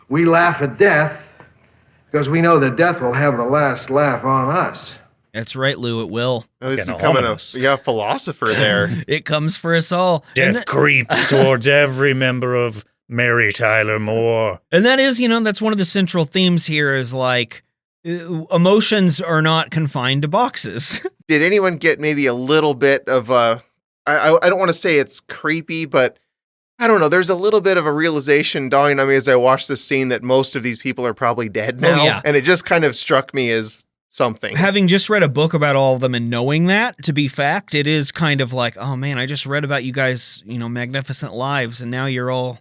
We laugh at death because we know that death will have the last laugh on us. That's right, Lou, it will. At least Getting becoming ominous. a philosopher there. It comes for us all. Death creeps towards every member of Mary Tyler Moore. And that is, that's one of the central themes here is emotions are not confined to boxes. Did anyone get maybe a little bit of I don't want to say it's creepy, but I don't know. There's a little bit of a realization dawning on me as I watch this scene that most of these people are probably dead now. yeah. And it just kind of struck me as something. Having just read a book about all of them and knowing that to be fact, it is kind of like, oh man, I just read about you guys, magnificent lives, and now you're all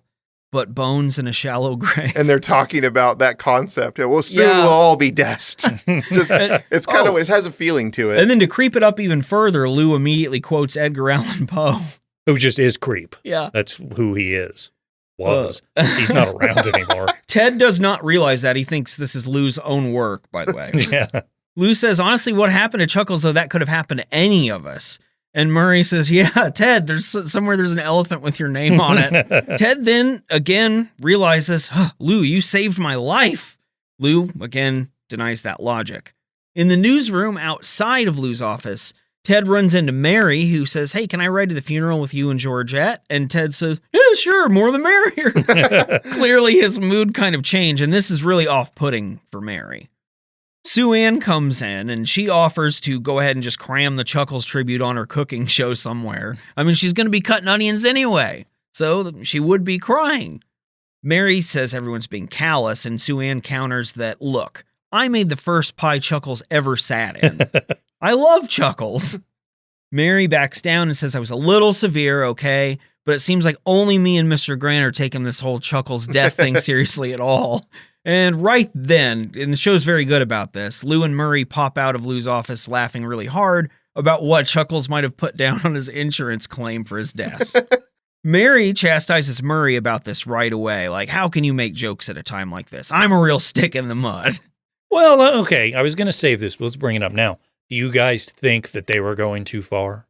but bones in a shallow grave. And they're talking about that concept. Well, soon Yeah. we'll all be dust. It's just, it's kind of, it has a feeling to it. And then to creep it up even further, Lou immediately quotes Edgar Allan Poe. Who just is creep. Yeah. That's who he is. Was. He's not around anymore. Ted does not realize that. He thinks this is Lou's own work, by the way. Yeah. Lou says, honestly, what happened to Chuckles, though, that could have happened to any of us. And Murray says, yeah, Ted, there's somewhere there's an elephant with your name on it. Ted then, again, realizes, Lou, you saved my life. Lou, again, denies that logic. In the newsroom outside of Lou's office, Ted runs into Mary, who says, "Hey, can I ride to the funeral with you and Georgette?" And Ted says, "Yeah, sure, more the merrier." Clearly his mood kind of changed, and this is really off-putting for Mary. Sue Ann comes in, and she offers to go ahead and just cram the Chuckles tribute on her cooking show somewhere. I mean, she's going to be cutting onions anyway, so she would be crying. Mary says everyone's being callous, and Sue Ann counters that, "Look, I made the first pie Chuckles ever sat in. I love Chuckles." Mary backs down and says, "I was a little severe, okay, but it seems like only me and Mr. Grant are taking this whole Chuckles death thing seriously at all." And right then, and the show's very good about this, Lou and Murray pop out of Lou's office laughing really hard about what Chuckles might have put down on his insurance claim for his death. Mary chastises Murray about this right away, like, "How can you make jokes at a time like this? I'm a real stick in the mud." Well, okay, I was going to save this, but let's bring it up now. Do you guys think that they were going too far?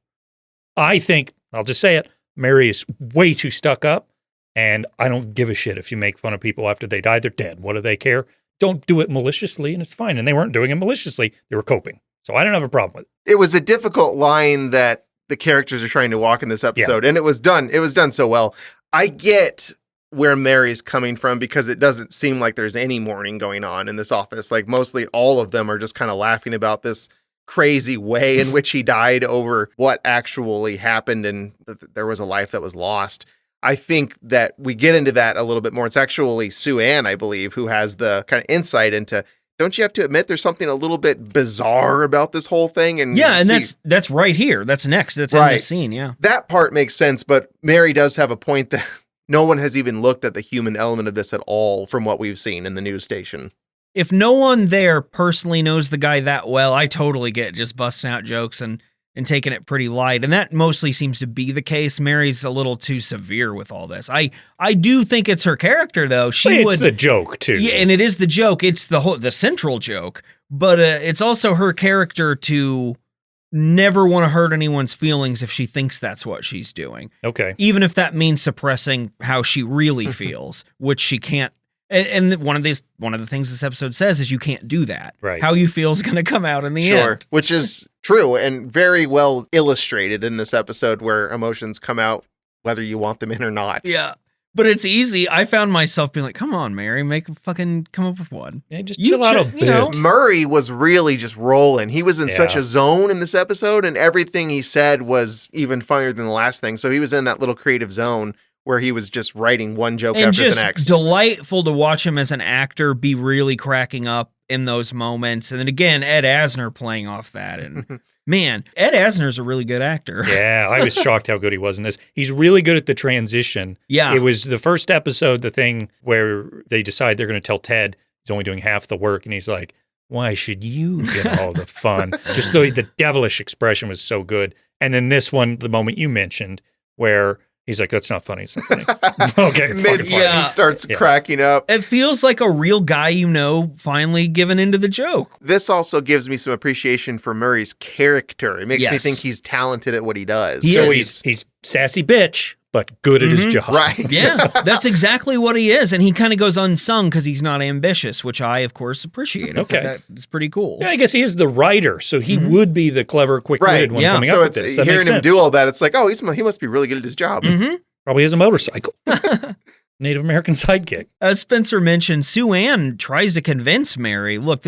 I think, I'll just say it, Mary is way too stuck up, and I don't give a shit if you make fun of people after they die. They're dead. What do they care? Don't do it maliciously, and it's fine. And they weren't doing it maliciously. They were coping. So I don't have a problem with it. It was a difficult line that the characters are trying to walk in this episode, and it was done. It was done so well. I get where Mary's coming from because it doesn't seem like there's any mourning going on in this office. Like mostly all of them are just kind of laughing about this crazy way in which he died over what actually happened and there was a life that was lost. I think that we get into that a little bit more. It's actually Sue Ann, I believe, who has the kind of insight into, don't you have to admit there's something a little bit bizarre about this whole thing? And yeah, and that's right here. That's next. That's right in this scene, yeah. That part makes sense, but Mary does have a point that no one has even looked at the human element of this at all from what we've seen in the news station. If no one there personally knows the guy that well, I totally get just busting out jokes and taking it pretty light. And that mostly seems to be the case. Mary's a little too severe with all this. I do think it's her character, though. It's the joke, too. Yeah, and it is the joke. It's the central joke. But it's also her character to never want to hurt anyone's feelings if she thinks that's what she's doing. Okay. Even if that means suppressing how she really feels, which she can't. And one of the things this episode says is you can't do that. Right. How you feel is going to come out in the end. Which is true and very well illustrated in this episode where emotions come out whether you want them in or not. Yeah. But it's easy. I found myself being like, come on, Mary, come up with one. Yeah, just chill out a bit. You know? Murray was really just rolling. He was in such a zone in this episode, and everything he said was even funnier than the last thing. So he was in that little creative zone where he was just writing one joke and after just the next. Delightful to watch him as an actor be really cracking up in those moments. And then again, Ed Asner playing off that. And man, Ed Asner's a really good actor. Yeah, I was shocked how good he was in this. He's really good at the transition. Yeah. It was the first episode, the thing where they decide they're going to tell Ted he's only doing half the work. And he's like, why should you get all the fun? Just the devilish expression was so good. And then this one, the moment you mentioned, where he's like, that's not funny. It's not funny. Okay, it's fucking funny. He starts cracking up. It feels like a real guy finally giving into the joke. This also gives me some appreciation for Murray's character. It makes me think he's talented at what he does. He's sassy bitch, but good at his job. Right. Yeah, that's exactly what he is. And he kind of goes unsung because he's not ambitious, which I, of course, appreciate. Okay. That's pretty cool. Yeah, I guess he is the writer, so he would be the clever, quick-witted one coming up with this. So hearing him do all that, it's like, oh, he must be really good at his job. Probably has a motorcycle. Native American sidekick. As Spencer mentioned, Sue Ann tries to convince Mary, look,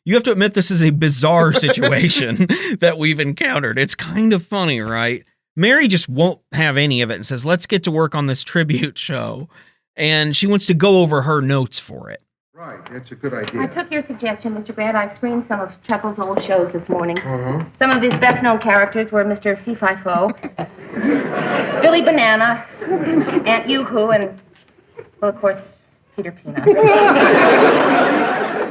you have to admit this is a bizarre situation that we've encountered. It's kind of funny, right? Mary just won't have any of it and says, let's get to work on this tribute show. And she wants to go over her notes for it. Right, that's a good idea. I took your suggestion, Mr. Grant. I screened some of Chuckles' old shows this morning. Some of his best-known characters were Mr. Fee-Fi-Fo, Billy Banana, Aunt Yoo-Hoo, and, well, of course, Peter Peanut.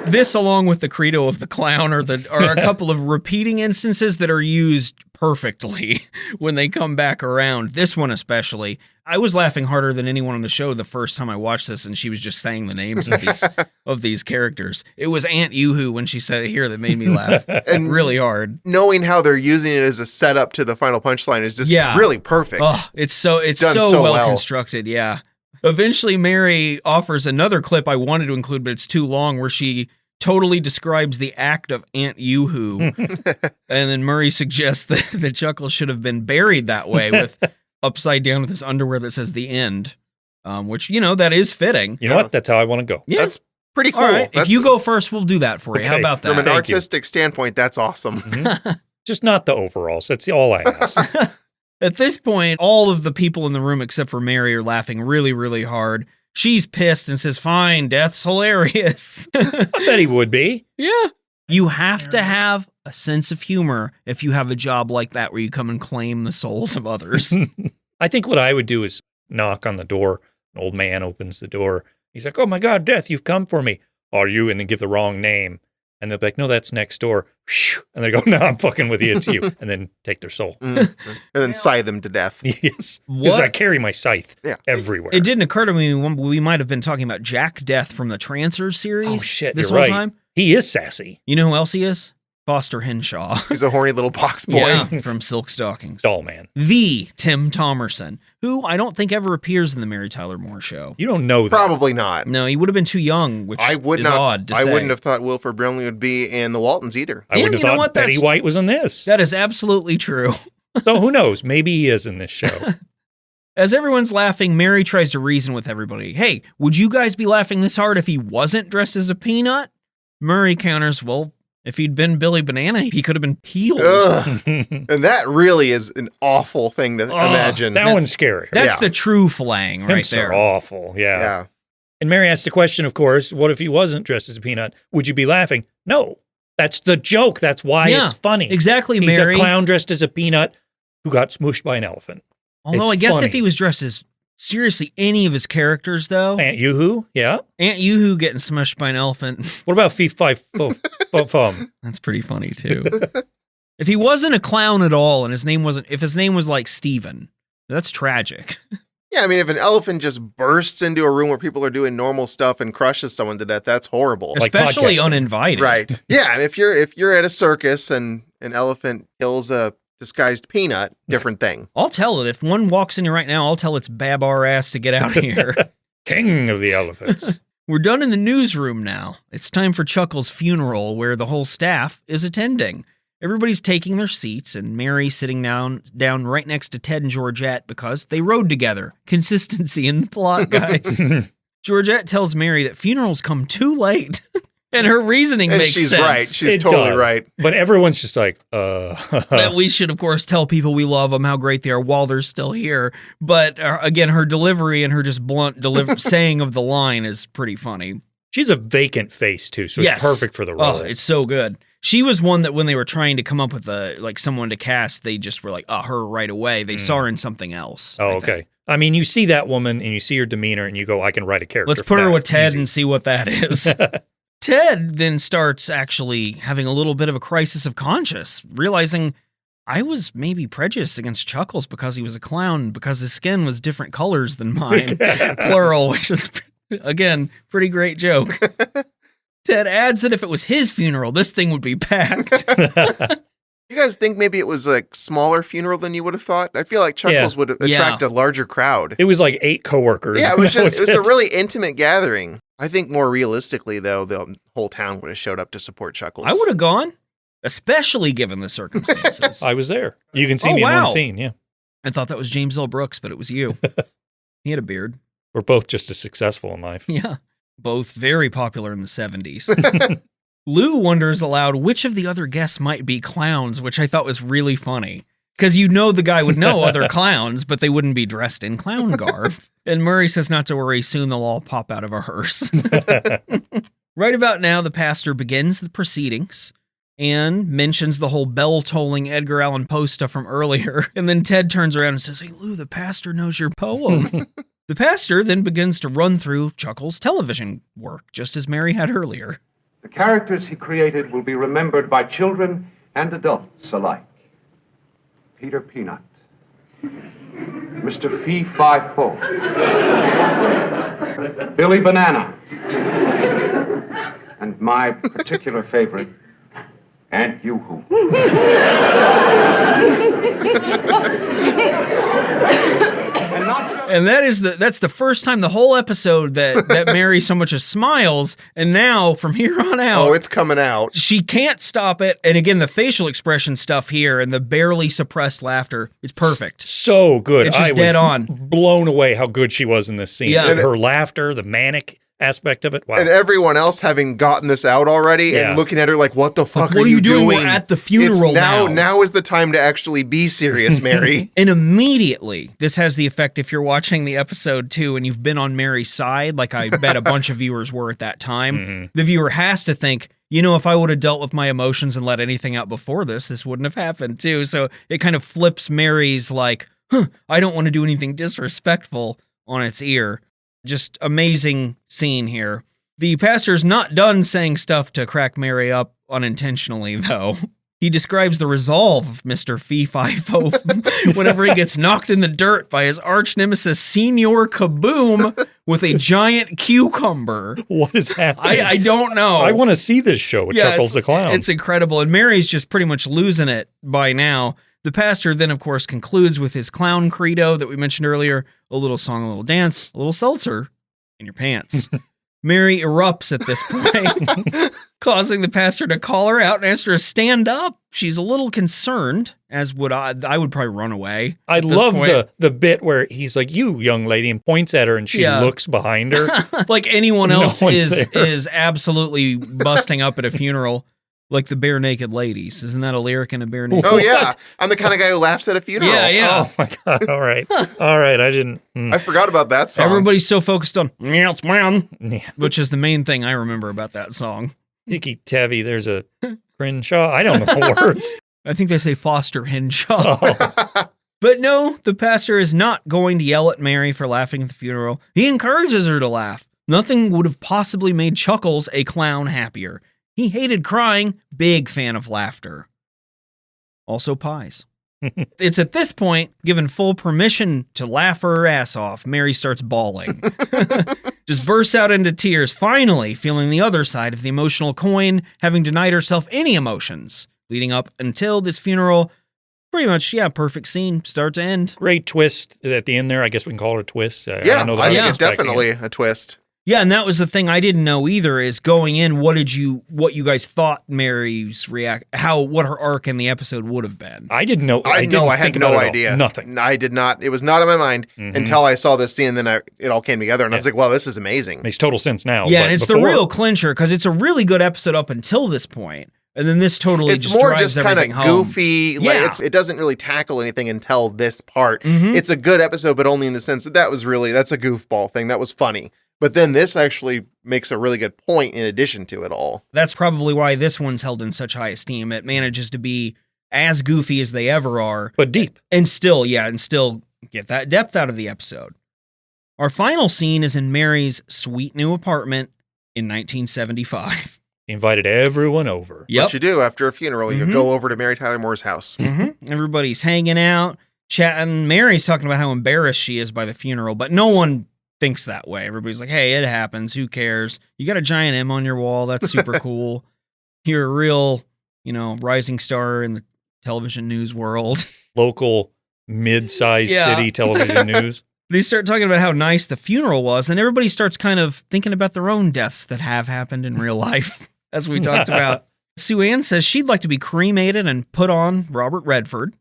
This, along with the credo of the clown, are a couple of repeating instances that are used perfectly when they come back around. This one especially. I was laughing harder than anyone on the show the first time I watched this, and she was just saying the names of these characters. It was Aunt Yoo-Hoo when she said it here that made me laugh and really hard. Knowing how they're using it as a setup to the final punchline is just really perfect. Oh, it's so well constructed. Yeah. Eventually, Mary offers another clip I wanted to include, but it's too long, where she totally describes the act of Aunt Yoo-hoo. And then Murray suggests that Chuckles should have been buried that way with upside down with his underwear that says the end, which, that is fitting. You know what? That's how I want to go. Yeah. That's pretty cool. All right. If you go first, we'll do that for you. How Okay. about that? From an Thank artistic standpoint, that's awesome. Mhm. Just not the overalls. That's all I ask. At this point, all of the people in the room except for Mary are laughing really, really hard. She's pissed and says, fine, Death's hilarious. I bet he would be. Yeah. You have to have a sense of humor if you have a job like that where you come and claim the souls of others. I think what I would do is knock on the door. An old man opens the door. He's like, oh my God, Death, you've come for me. Are you? And then give the wrong name. And they'll be like, no, that's next door. And they go, no, I'm fucking with you. It's you. And then take their soul. And then scythe them to death. Yes. Because I carry my scythe everywhere. It didn't occur to me we might have been talking about Jack Death from the Trancers series. Oh, shit. This You're whole right. time. He is sassy. You know who else he is? Foster Henshaw. He's a horny little box boy. Yeah, from Silk Stockings. Doll man. The Tim Thomerson, who I don't think ever appears in the Mary Tyler Moore Show. You don't know that. Probably not. No, he would have been too young, which I would is not. odd to I say. wouldn't have thought Wilford Brimley would be in the Waltons either. I wouldn't you have know thought what? Betty White was in this. That is absolutely true. So who knows? Maybe he is in this show. As everyone's laughing, Mary tries to reason with everybody. Hey, would you guys be laughing this hard if he wasn't dressed as a peanut? Murray counters, well, if he'd been Billy Banana, he could have been peeled. And that really is an awful thing to imagine. That one's scary. That's the true flang right Pimps there. are awful. Yeah. Yeah. And Mary asked the question, of course, what if he wasn't dressed as a peanut? Would you be laughing? No. That's the joke. That's why it's funny. Exactly, He's Mary. a clown dressed as a peanut who got smooshed by an elephant. Although It's I guess funny. if he was dressed as seriously any of his characters, though. Aunt Yoo-hoo, yeah. Aunt Yoo-hoo getting smushed by an elephant. What about Fee-Fi-Fum? That's pretty funny, too. If he wasn't a clown at all and if his name was like Steven, that's tragic. Yeah, I mean, if an elephant just bursts into a room where people are doing normal stuff and crushes someone to death, that's horrible. Like Especially podcasting. uninvited. Right. Yeah, if you're at a circus and an elephant kills a disguised peanut, different thing. I'll tell it. If one walks in here right now, I'll tell its Babar ass to get out of here. King of the elephants. We're done in the newsroom now. It's time for Chuckles' funeral, where the whole staff is attending. Everybody's taking their seats, and Mary sitting down right next to Ted and Georgette because they rode together. Consistency in the plot, guys. Georgette tells Mary that funerals come too late, and her reasoning And makes she's sense. right. She's It totally does. right. But everyone's just like, That we should, of course, tell people we love them, how great they are while they're still here. But again, her delivery and her just blunt saying of the line is pretty funny. She's a vacant face, too, so Yes. it's perfect for the role. Oh, it's so good. She was one that when they were trying to come up with someone to cast, they just were like, her right away. They saw her in something else. Oh, okay. I mean, you see that woman and you see her demeanor and you go, I can write a character. Let's for put her that. with Ted Easy. and see what that is. Ted then starts actually having a little bit of a crisis of conscience, realizing I was maybe prejudiced against Chuckles because he was a clown, because his skin was different colors than mine, plural, which is, again, pretty great joke. Ted adds that if it was his funeral, this thing would be packed. You guys think maybe it was a smaller funeral than you would have thought? I feel like Chuckles would attract a larger crowd. It was like 8 coworkers. Yeah, it was That it was a really intimate gathering. I think more realistically, though, the whole town would have showed up to support Chuckles. I would have gone, especially given the circumstances. I was there. You can see Oh, me in wow. one scene, yeah. I thought that was James L. Brooks, but it was you. He had a beard. We're both just as successful in life. Yeah. Both very popular in the 70s. Lou wonders aloud which of the other guests might be clowns, which I thought was really funny. Because the guy would know other clowns, but they wouldn't be dressed in clown garb. And Murray says not to worry, soon they'll all pop out of a hearse. Right about now, the pastor begins the proceedings and mentions the whole bell-tolling Edgar Allan Poe stuff from earlier. And then Ted turns around and says, hey, Lou, the pastor knows your poem. The pastor then begins to run through Chuckles' television work, just as Mary had earlier. The characters he created will be remembered by children and adults alike. Peter Peanut, Mr. Fee-Fi-Fo, Billy Banana, and my particular favorite, Aunt Yoo-Hoo. And not just And that's the first time the whole episode that Mary so much as smiles, and now from here on out, Oh, it's coming out. she can't stop it. And again, the facial expression stuff here and the barely suppressed laughter is perfect. So good. It's just I dead was on. blown away how good she was in this scene. Yeah. Her laughter, the manic aspect of it. Wow. And everyone else having gotten this out already Yeah. and looking at her like, what the fuck What are you doing? We're at the funeral now. Now is the time to actually be serious, Mary. And immediately, this has the effect if you're watching the episode too and you've been on Mary's side, like I bet a bunch of viewers were at that time, the viewer has to think, you know, if I would have dealt with my emotions and let anything out before this wouldn't have happened too. So it kind of flips Mary's like, I don't want to do anything disrespectful on its ear. Just amazing scene here. The pastor's not done saying stuff to crack Mary up unintentionally, though. He describes the resolve of Mr. Fee-Fi-Fo whenever he gets knocked in the dirt by his arch nemesis, Senor Kaboom, with a giant cucumber. What is happening? I don't know. I want to see this show with Chuckles the Clown. It's incredible. And Mary's just pretty much losing it by now. The pastor then, of course, concludes with his clown credo that we mentioned earlier, a little song, a little dance, a little seltzer in your pants. Mary erupts at this point, causing the pastor to call her out and ask her to stand up. She's a little concerned, as would I would probably run away. I love the bit where he's like, you young lady, and points at her and she looks behind her. Like anyone No else one's is absolutely busting up at a funeral. Like the Bare Naked Ladies. Isn't that a lyric in a Bare Naked? Oh, yeah. I'm the kind of guy who laughs at a funeral. Yeah. Oh, my God. All right. All right. I didn't. I forgot about that song. Everybody's so focused on Yeah. which is the main thing I remember about that song. Dicky Tevy, there's a Crenshaw. I don't know the words. I think they say Foster Henshaw. Oh. But no, the pastor is not going to yell at Mary for laughing at the funeral. He encourages her to laugh. Nothing would have possibly made Chuckles a clown happier. He hated crying, big fan of laughter. Also pies. It's at this point, given full permission to laugh her ass off, Mary starts bawling. Just bursts out into tears, finally feeling the other side of the emotional coin, having denied herself any emotions, leading up until this funeral. Pretty much, perfect scene, start to end. Great twist at the end there. I guess we can call it a twist. I think it's definitely a twist. Yeah, and that was the thing I didn't know either, is going in, what you guys thought Mary's what her arc in the episode would have been. I didn't know. I had no idea. Nothing. I did not. It was not on my mind until I saw this scene, and then it all came together, and I was like, wow, this is amazing. Makes total sense now. Yeah, and it's the real clincher, because it's a really good episode up until this point, and then this totally it's more drives just kind of home. goofy. Like it doesn't really tackle anything until this part. Mhm. It's a good episode, but only in the sense that that's a goofball thing. That was funny. But then this actually makes a really good point in addition to it all. That's probably why this one's held in such high esteem. It manages to be as goofy as they ever are. But deep. And still get that depth out of the episode. Our final scene is in Mary's sweet new apartment in 1975. He invited everyone over. Yep. What you do after a funeral, you go over to Mary Tyler Moore's house. Everybody's hanging out, chatting. Mary's talking about how embarrassed she is by the funeral, but no one thinks that way. Everybody's like, hey, it happens. Who cares? You got a giant M on your wall. That's super cool. You're a real, rising star in the television news world. Local mid-sized city television news. They start talking about how nice the funeral was, and everybody starts kind of thinking about their own deaths that have happened in real life, as we talked about. Sue Ann says she'd like to be cremated and put on Robert Redford.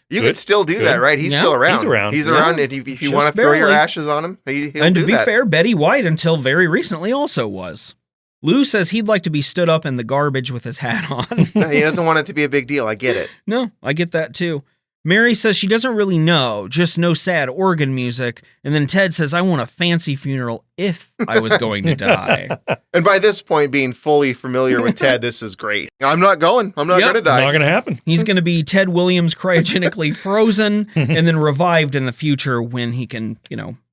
You could still do that, right? He's still around. He's around. And if you want to throw your ashes on him, he'll and to do be that. fair, Betty White until very recently also was. Lou says he'd like to be stood up in the garbage with his hat on. He doesn't want it to be a big deal. I get it. No, I get that too. Mary says she doesn't really know, just no sad organ music. And then Ted says, I want a fancy funeral if I was going to die. And by this point, being fully familiar with Ted, this is great. I'm not going. I'm not going to die. Not going to happen. He's going to be Ted Williams cryogenically frozen and then revived in the future when he can,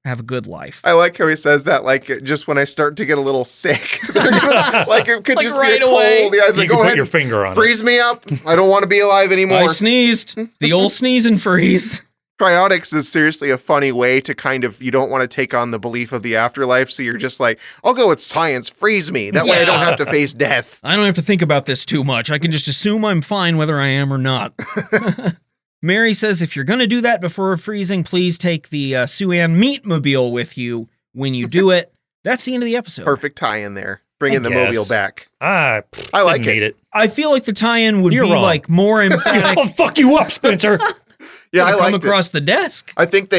have a good life. I like how he says that, like, just when I start to get a little sick. Like, it could just right be a away. cold. Yeah, You go can ahead put your finger on freeze me up. I don't want to be alive anymore. I sneezed. The old sneeze and freeze. Cryotics is seriously a funny way to kind of, you don't want to take on the belief of the afterlife, so you're just like, I'll go with science, freeze me. That way I don't have to face death. I don't have to think about this too much. I can just assume I'm fine whether I am or not. Mary says, if you're going to do that before freezing, please take the Sue-Ann Meatmobile with you when you do it. That's the end of the episode. Perfect tie-in there. Bringing the mobile back. I like it. I feel like the tie-in would You're be wrong. like more emphatic. I'll fuck you up, Spencer. Yeah, I come like across the desk. I think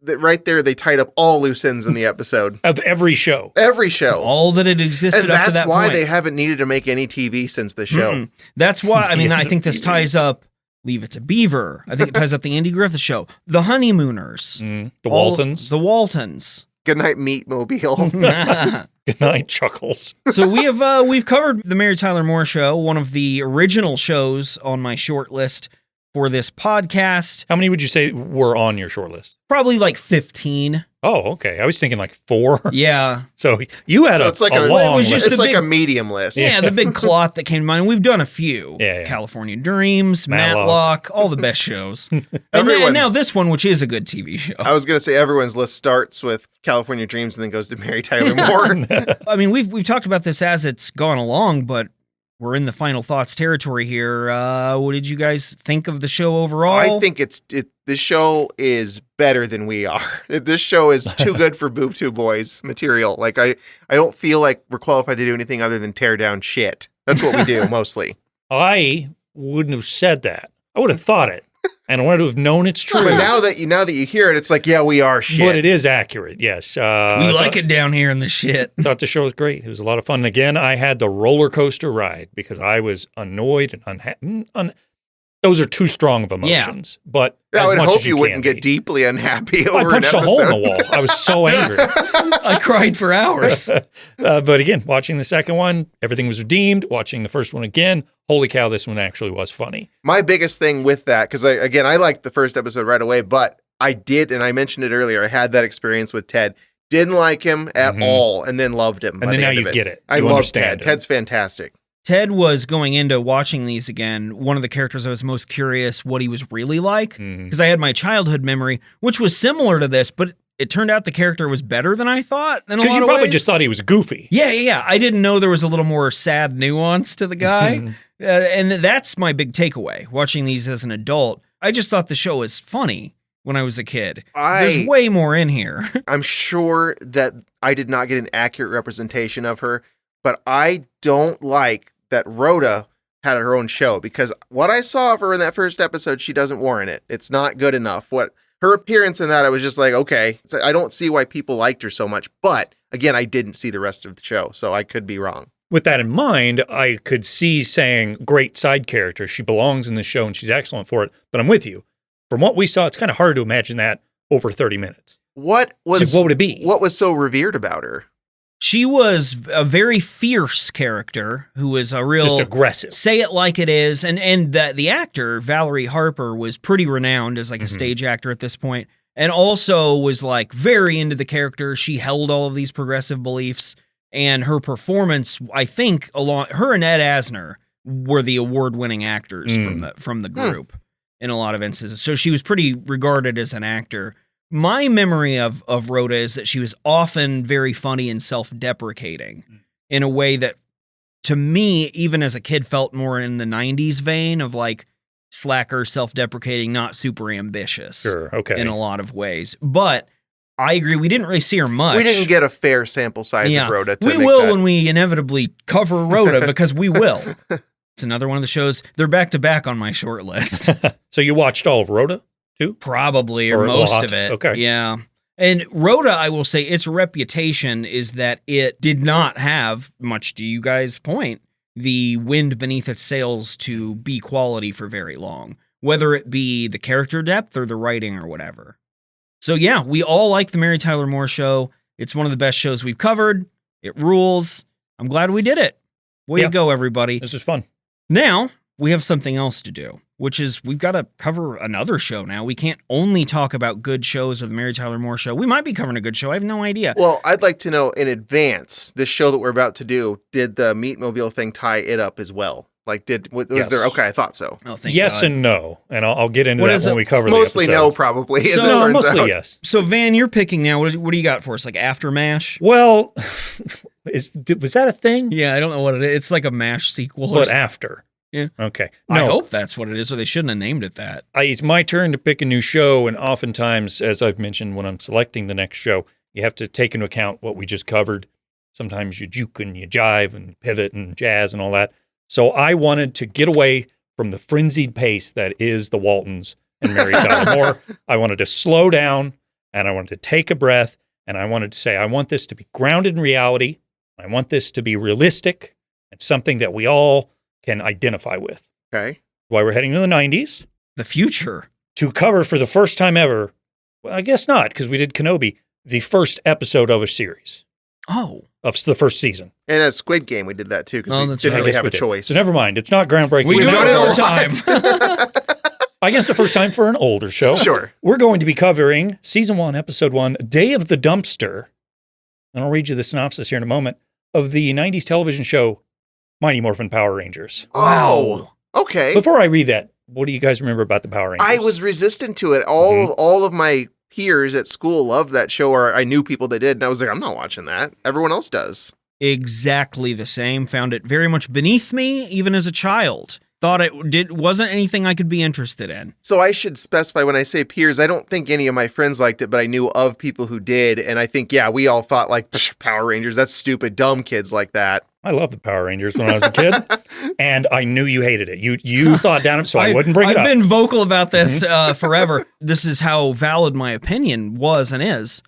right there they tied up all loose ends in the episode. Of every show. Every show. All that it existed And up to that's that why point. they haven't needed to make any TV since the show. Mm-mm. That's why, I mean, I think this ties up Leave It to Beaver. I think it ties up the Andy Griffith Show. The Honeymooners. The Waltons. The Waltons. Good night, Meatmobile. Good night, Chuckles. So we've covered the Mary Tyler Moore Show, one of the original shows on my short list for this podcast. How many would you say were on your short list? Probably like 15. Oh, okay. I was thinking like 4. Yeah. So you had it's like a long list. It's like a medium list. Yeah, the big clot that came to mind. We've done a few. Yeah. California Dreams, Matlock, all the best shows. and now this one, which is a good TV show. I was going to say everyone's list starts with California Dreams and then goes to Mary Tyler Moore. I mean, we've talked about this as it's gone along, but we're in the final thoughts territory here. What did you guys think of the show overall? I think this show is better than we are. This show is too good for Bootu Boys material. Like I don't feel like we're qualified to do anything other than tear down shit. That's what we do mostly. I wouldn't have said that. I would have thought it. And I wanted to have known it's true. But now that you hear it, it's like, yeah, we are shit. But it is accurate, yes. We like it down here in the shit. Thought the show was great. It was a lot of fun. And again, I had the roller coaster ride because I was annoyed and unhappy. Those are too strong of emotions. Yeah. But I would much hope as you wouldn't get deeply unhappy over I punched an a hole in episode. the wall. I was so angry. I cried for hours. But again, watching the second one, everything was redeemed. Watching the first one again, holy cow, this one actually was funny. My biggest thing with that, because I liked the first episode right away, but I did, and I mentioned it earlier, I had that experience with Ted. Didn't like him at all, and then loved him. And then now you get it. I love Ted. Ted's fantastic. Ted was going into watching these again, one of the characters I was most curious what he was really like, because I had my childhood memory, which was similar to this, but it turned out the character was better than I thought. Because you probably just thought he was goofy. Yeah. I didn't know there was a little more sad nuance to the guy. And that's my big takeaway, watching these as an adult. I just thought the show was funny when I was a kid. There's way more in here. I'm sure that I did not get an accurate representation of her, but I don't like that Rhoda had her own show, because what I saw of her in that first episode, she doesn't warrant it. It's not good enough. What her appearance in that, I was just like, okay, I don't see why people liked her so much. But again, I didn't see the rest of the show, so I could be wrong. With that in mind, I could see saying great side character. She belongs in the show and she's excellent for it. But I'm with you. From what we saw, it's kind of hard to imagine that over 30 minutes. What would it be? What was so revered about her? She was a very fierce character who was a real... Just aggressive. Say it like it is. And the actor, Valerie Harper, was pretty renowned as like a stage actor at this point, and also was like very into the character. She held all of these progressive beliefs, and her performance, I think, her and Ed Asner were the award-winning actors from the group in a lot of instances. So she was pretty regarded as an actor. My memory of Rhoda is that she was often very funny and self-deprecating in a way that, to me, even as a kid, felt more in the 90s vein of like slacker, self-deprecating, not super ambitious. Sure, okay. In a lot of ways. But I agree, we didn't really see her much. We didn't get a fair sample size of Rhoda. We will when we inevitably cover Rhoda, because we will. It's another one of the shows. They're back-to-back on my short list. So you watched all of Rhoda? Too? Probably, or most of it. Okay. Yeah. And Rhoda, I will say, its reputation is that it did not have, much to you guys' point, the wind beneath its sails to be quality for very long, whether it be the character depth or the writing or whatever. So yeah, we all like the Mary Tyler Moore Show. It's one of the best shows we've covered. It rules. I'm glad we did it. Way to go, everybody. This is fun. Now, we have something else to do, which is we've got to cover another show now. We can't only talk about good shows or the Mary Tyler Moore Show. We might be covering a good show. I have no idea. Well, I'd like to know in advance, this show that we're about to do, did the Meatmobile thing tie it up as well? Like, was there? Okay, I thought so. Oh, thank yes God. And no, and I'll get into that when we cover mostly the no, episodes. probably. So, as it turns mostly out. yes. So, Van, you're picking now. What do you got for us? Like After MASH? Well, was that a thing? Yeah, I don't know what it is. It's like a MASH sequel. But after. Yeah. Okay. I No, hope that's what it is, or they shouldn't have named it that. it's my turn to pick a new show, and oftentimes, as I've mentioned, when I'm selecting the next show, you have to take into account what we just covered. Sometimes you juke and you jive and pivot and jazz and all that. So I wanted to get away from the frenzied pace that is the Waltons and Mary Tyler Moore. I wanted to slow down, and I wanted to take a breath, and I wanted to say, I want this to be grounded in reality. I want this to be realistic and something that we all can identify with. Okay. Why we're heading to the 90s The future. to cover for the first time ever, well, I guess not, because we did Kenobi, the first episode of a series, Oh. of the first season. And as Squid Game, we did that too because Oh, we that's didn't right. really I guess have we a did. choice. So never mind. It's not groundbreaking. We've We've done done it it all a the time. lot. I guess the first time for an older show. Sure. We're going to be covering Season 1, Episode 1, Day of the Dumpster. And I'll read you the synopsis here in a moment of the 90s television show Mighty Morphin Power Rangers. Oh, okay. Before I read that, what do you guys remember about the Power Rangers? I was resistant to it. All of my peers at school loved that show, or I knew people that did, and I was like, I'm not watching that. Everyone else does. Exactly the same. Found it very much beneath me, even as a child. Thought it wasn't anything I could be interested in. So I should specify when I say peers, I don't think any of my friends liked it, but I knew of people who did, and I think, yeah, we all thought like, Power Rangers, that's stupid, dumb kids like that. I loved the Power Rangers when I was a kid, and I knew you hated it. You thought down it, so I wouldn't bring it up. I've been vocal about this forever. This is how valid my opinion was and is.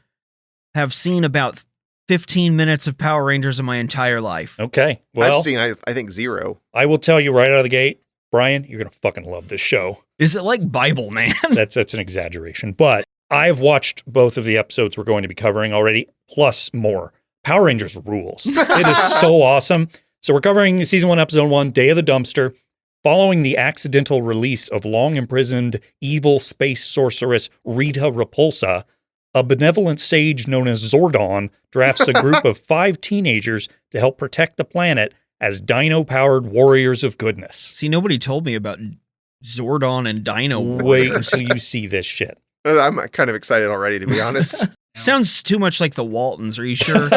Have seen about 15 minutes of Power Rangers in my entire life. Okay, well, I've seen, I think, 0. I will tell you right out of the gate, Brian, you're going to fucking love this show. Is it like Bible, man? That's an exaggeration, but I've watched both of the episodes we're going to be covering already, plus more. Power Rangers rules. It is so awesome. So we're covering Season 1, Episode 1, Day of the Dumpster. Following the accidental release of long-imprisoned evil space sorceress Rita Repulsa, a benevolent sage known as Zordon drafts a group of 5 teenagers to help protect the planet as dino-powered warriors of goodness. See, nobody told me about Zordon and Dino. Wait Warriors. until you see this shit. I'm kind of excited already, to be honest. Sounds too much like the Waltons. Are you sure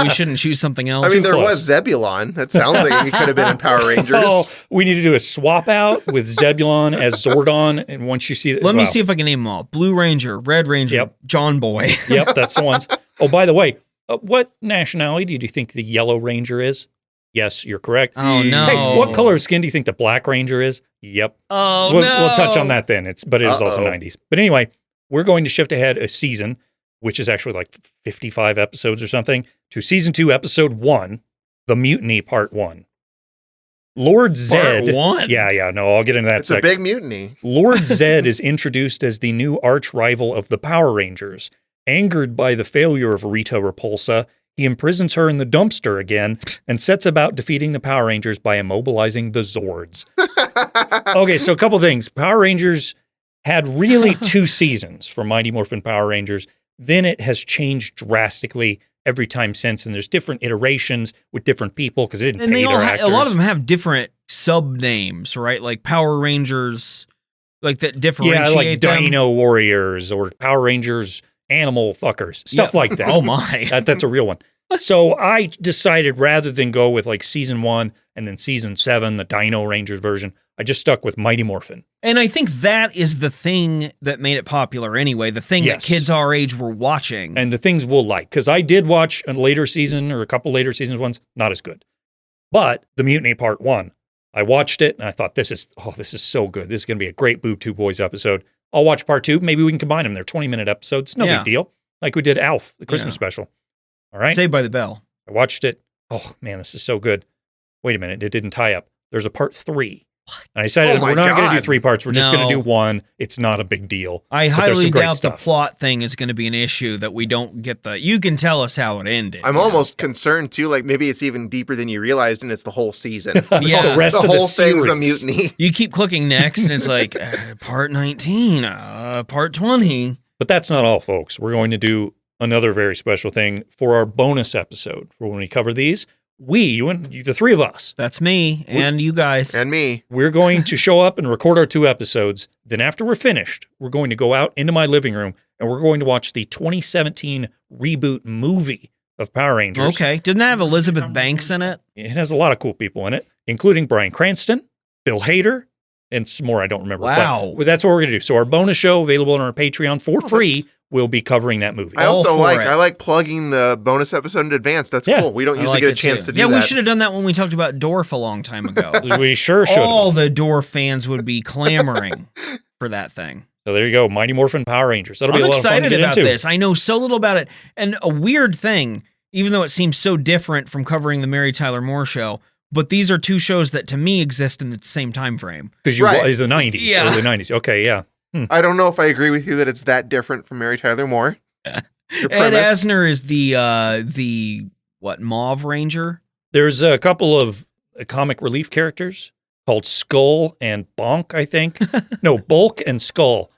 we shouldn't choose something else? I mean, there close. was Zebulon. That sounds like he could have been in Power Rangers. Oh, we need to do a swap out with Zebulon as Zordon, and once you see that, Let me see if I can name them all. Blue Ranger, Red Ranger, Yep. John Boy. Yep, that's the ones. Oh, by the way, what nationality do you think the Yellow Ranger is? Yes, you're correct. Oh, no. Hey, what color of skin do you think the Black Ranger is? Yep. Oh, we'll, no. We'll touch on that then. But it is also Uh-oh. 90s. But anyway, we're going to shift ahead a season, which is actually like 55 episodes or something, to Season 2, Episode 1, The Mutiny, Part 1. Lord Zed. Part 1? Yeah, no, I'll get into that It's a second. big mutiny. Lord Zed is introduced as the new arch rival of the Power Rangers. Angered by the failure of Rita Repulsa, he imprisons her in the dumpster again and sets about defeating the Power Rangers by immobilizing the Zords. Okay, so a couple things. Power Rangers had really 2 seasons for Mighty Morphin Power Rangers. Then it has changed drastically every time since, and there's different iterations with different people because it didn't And pay they their all actors. a lot of them have different sub names, right? Like Power Rangers, like that differentiate Yeah, like them. Dino Warriors or Power Rangers Animal Fuckers, stuff Yeah. like that. Oh my! That's a real one. So I decided rather than go with like Season 1 and then Season 7, the Dino Rangers version, I just stuck with Mighty Morphin. And I think that is the thing that made it popular anyway. The thing Yes. that kids our age were watching. And the things we'll like, because I did watch a later season or a couple later seasons ones, not as good. But The Mutiny Part 1, I watched it and I thought, this is so good. This is going to be a great Bootu Boys episode. I'll watch Part 2. Maybe we can combine them. They're 20-minute episodes. No Yeah. big deal. Like we did Alf, the Christmas Yeah. special. All right. Saved by the Bell. I watched it. Oh, man, this is so good. Wait a minute. It didn't tie up. There's a Part 3. And I decided Oh my we're not going to do God. 3 parts. We're just going to No. do 1. It's not a big deal. I But there's highly some great doubt the stuff. plot thing is going to be an issue that we don't get the. You can tell us how it ended. I'm you know? almost concerned too. Like maybe it's even deeper than you realized, and it's the whole season. Yeah. The rest the of whole the thing's series. a mutiny. You keep clicking next, and it's like part 19, part 20. But that's not all, folks. We're going to do another very special thing for our bonus episode. For when we cover these, you and the 3 of us, That's me and you guys. And me. we're going to show up and record our 2 episodes. Then after we're finished, we're going to go out into my living room and we're going to watch the 2017 reboot movie of Power Rangers. Okay. Didn't that have Elizabeth Banks in it? It has a lot of cool people in it, including Bryan Cranston, Bill Hader, and some more I don't remember. Wow. But that's what we're going to do. So our bonus show available on our Patreon for free will be covering that movie. I All also for like it. I like plugging the bonus episode in advance. That's Yeah, cool. We don't I usually like get a it chance too. to do Yeah, that. we should have done that when we talked about Dorf a long time ago. We sure should. All the Dorf fans would be clamoring for that thing. So there you go. Mighty Morphin Power Rangers. That'll be I'm a lot of fun to excited get about into. this. I know so little about it. And a weird thing, even though it seems so different from covering the Mary Tyler Moore Show, but these are two shows that to me exist in the same time frame. Because Right. it's the 90s, Yeah. early 90s. Okay, yeah. I don't know if I agree with you that it's that different from Mary Tyler Moore. Your Ed premise. Asner is the Mauve Ranger? There's a couple of comic relief characters called Skull and Bonk, I think. No, Bulk and Skull.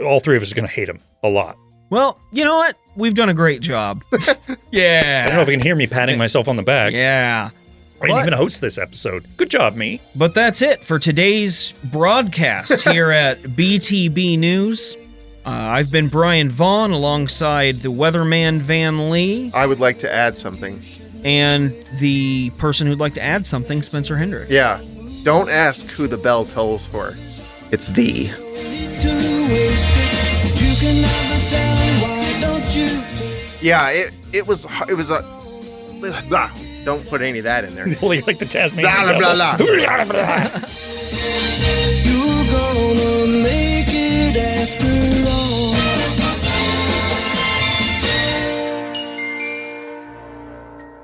All three of us are going to hate him a lot. Well, you know what? We've done a great job. Yeah. I don't know if you can hear me patting myself on the back. Yeah. I didn't But- even host this episode. Good job, me. But that's it for today's broadcast here at BTB News. I've been Brian Vaughn alongside the weatherman Van Lee I would like to add something. and the person who'd like to add something, Spencer Hendricks. Yeah. Don't ask who the bell tolls for. It's thee. Yeah, it was a blah, don't put any of that in there. Like the Tasmanian Blah, blah, devil. blah, blah. You're gonna make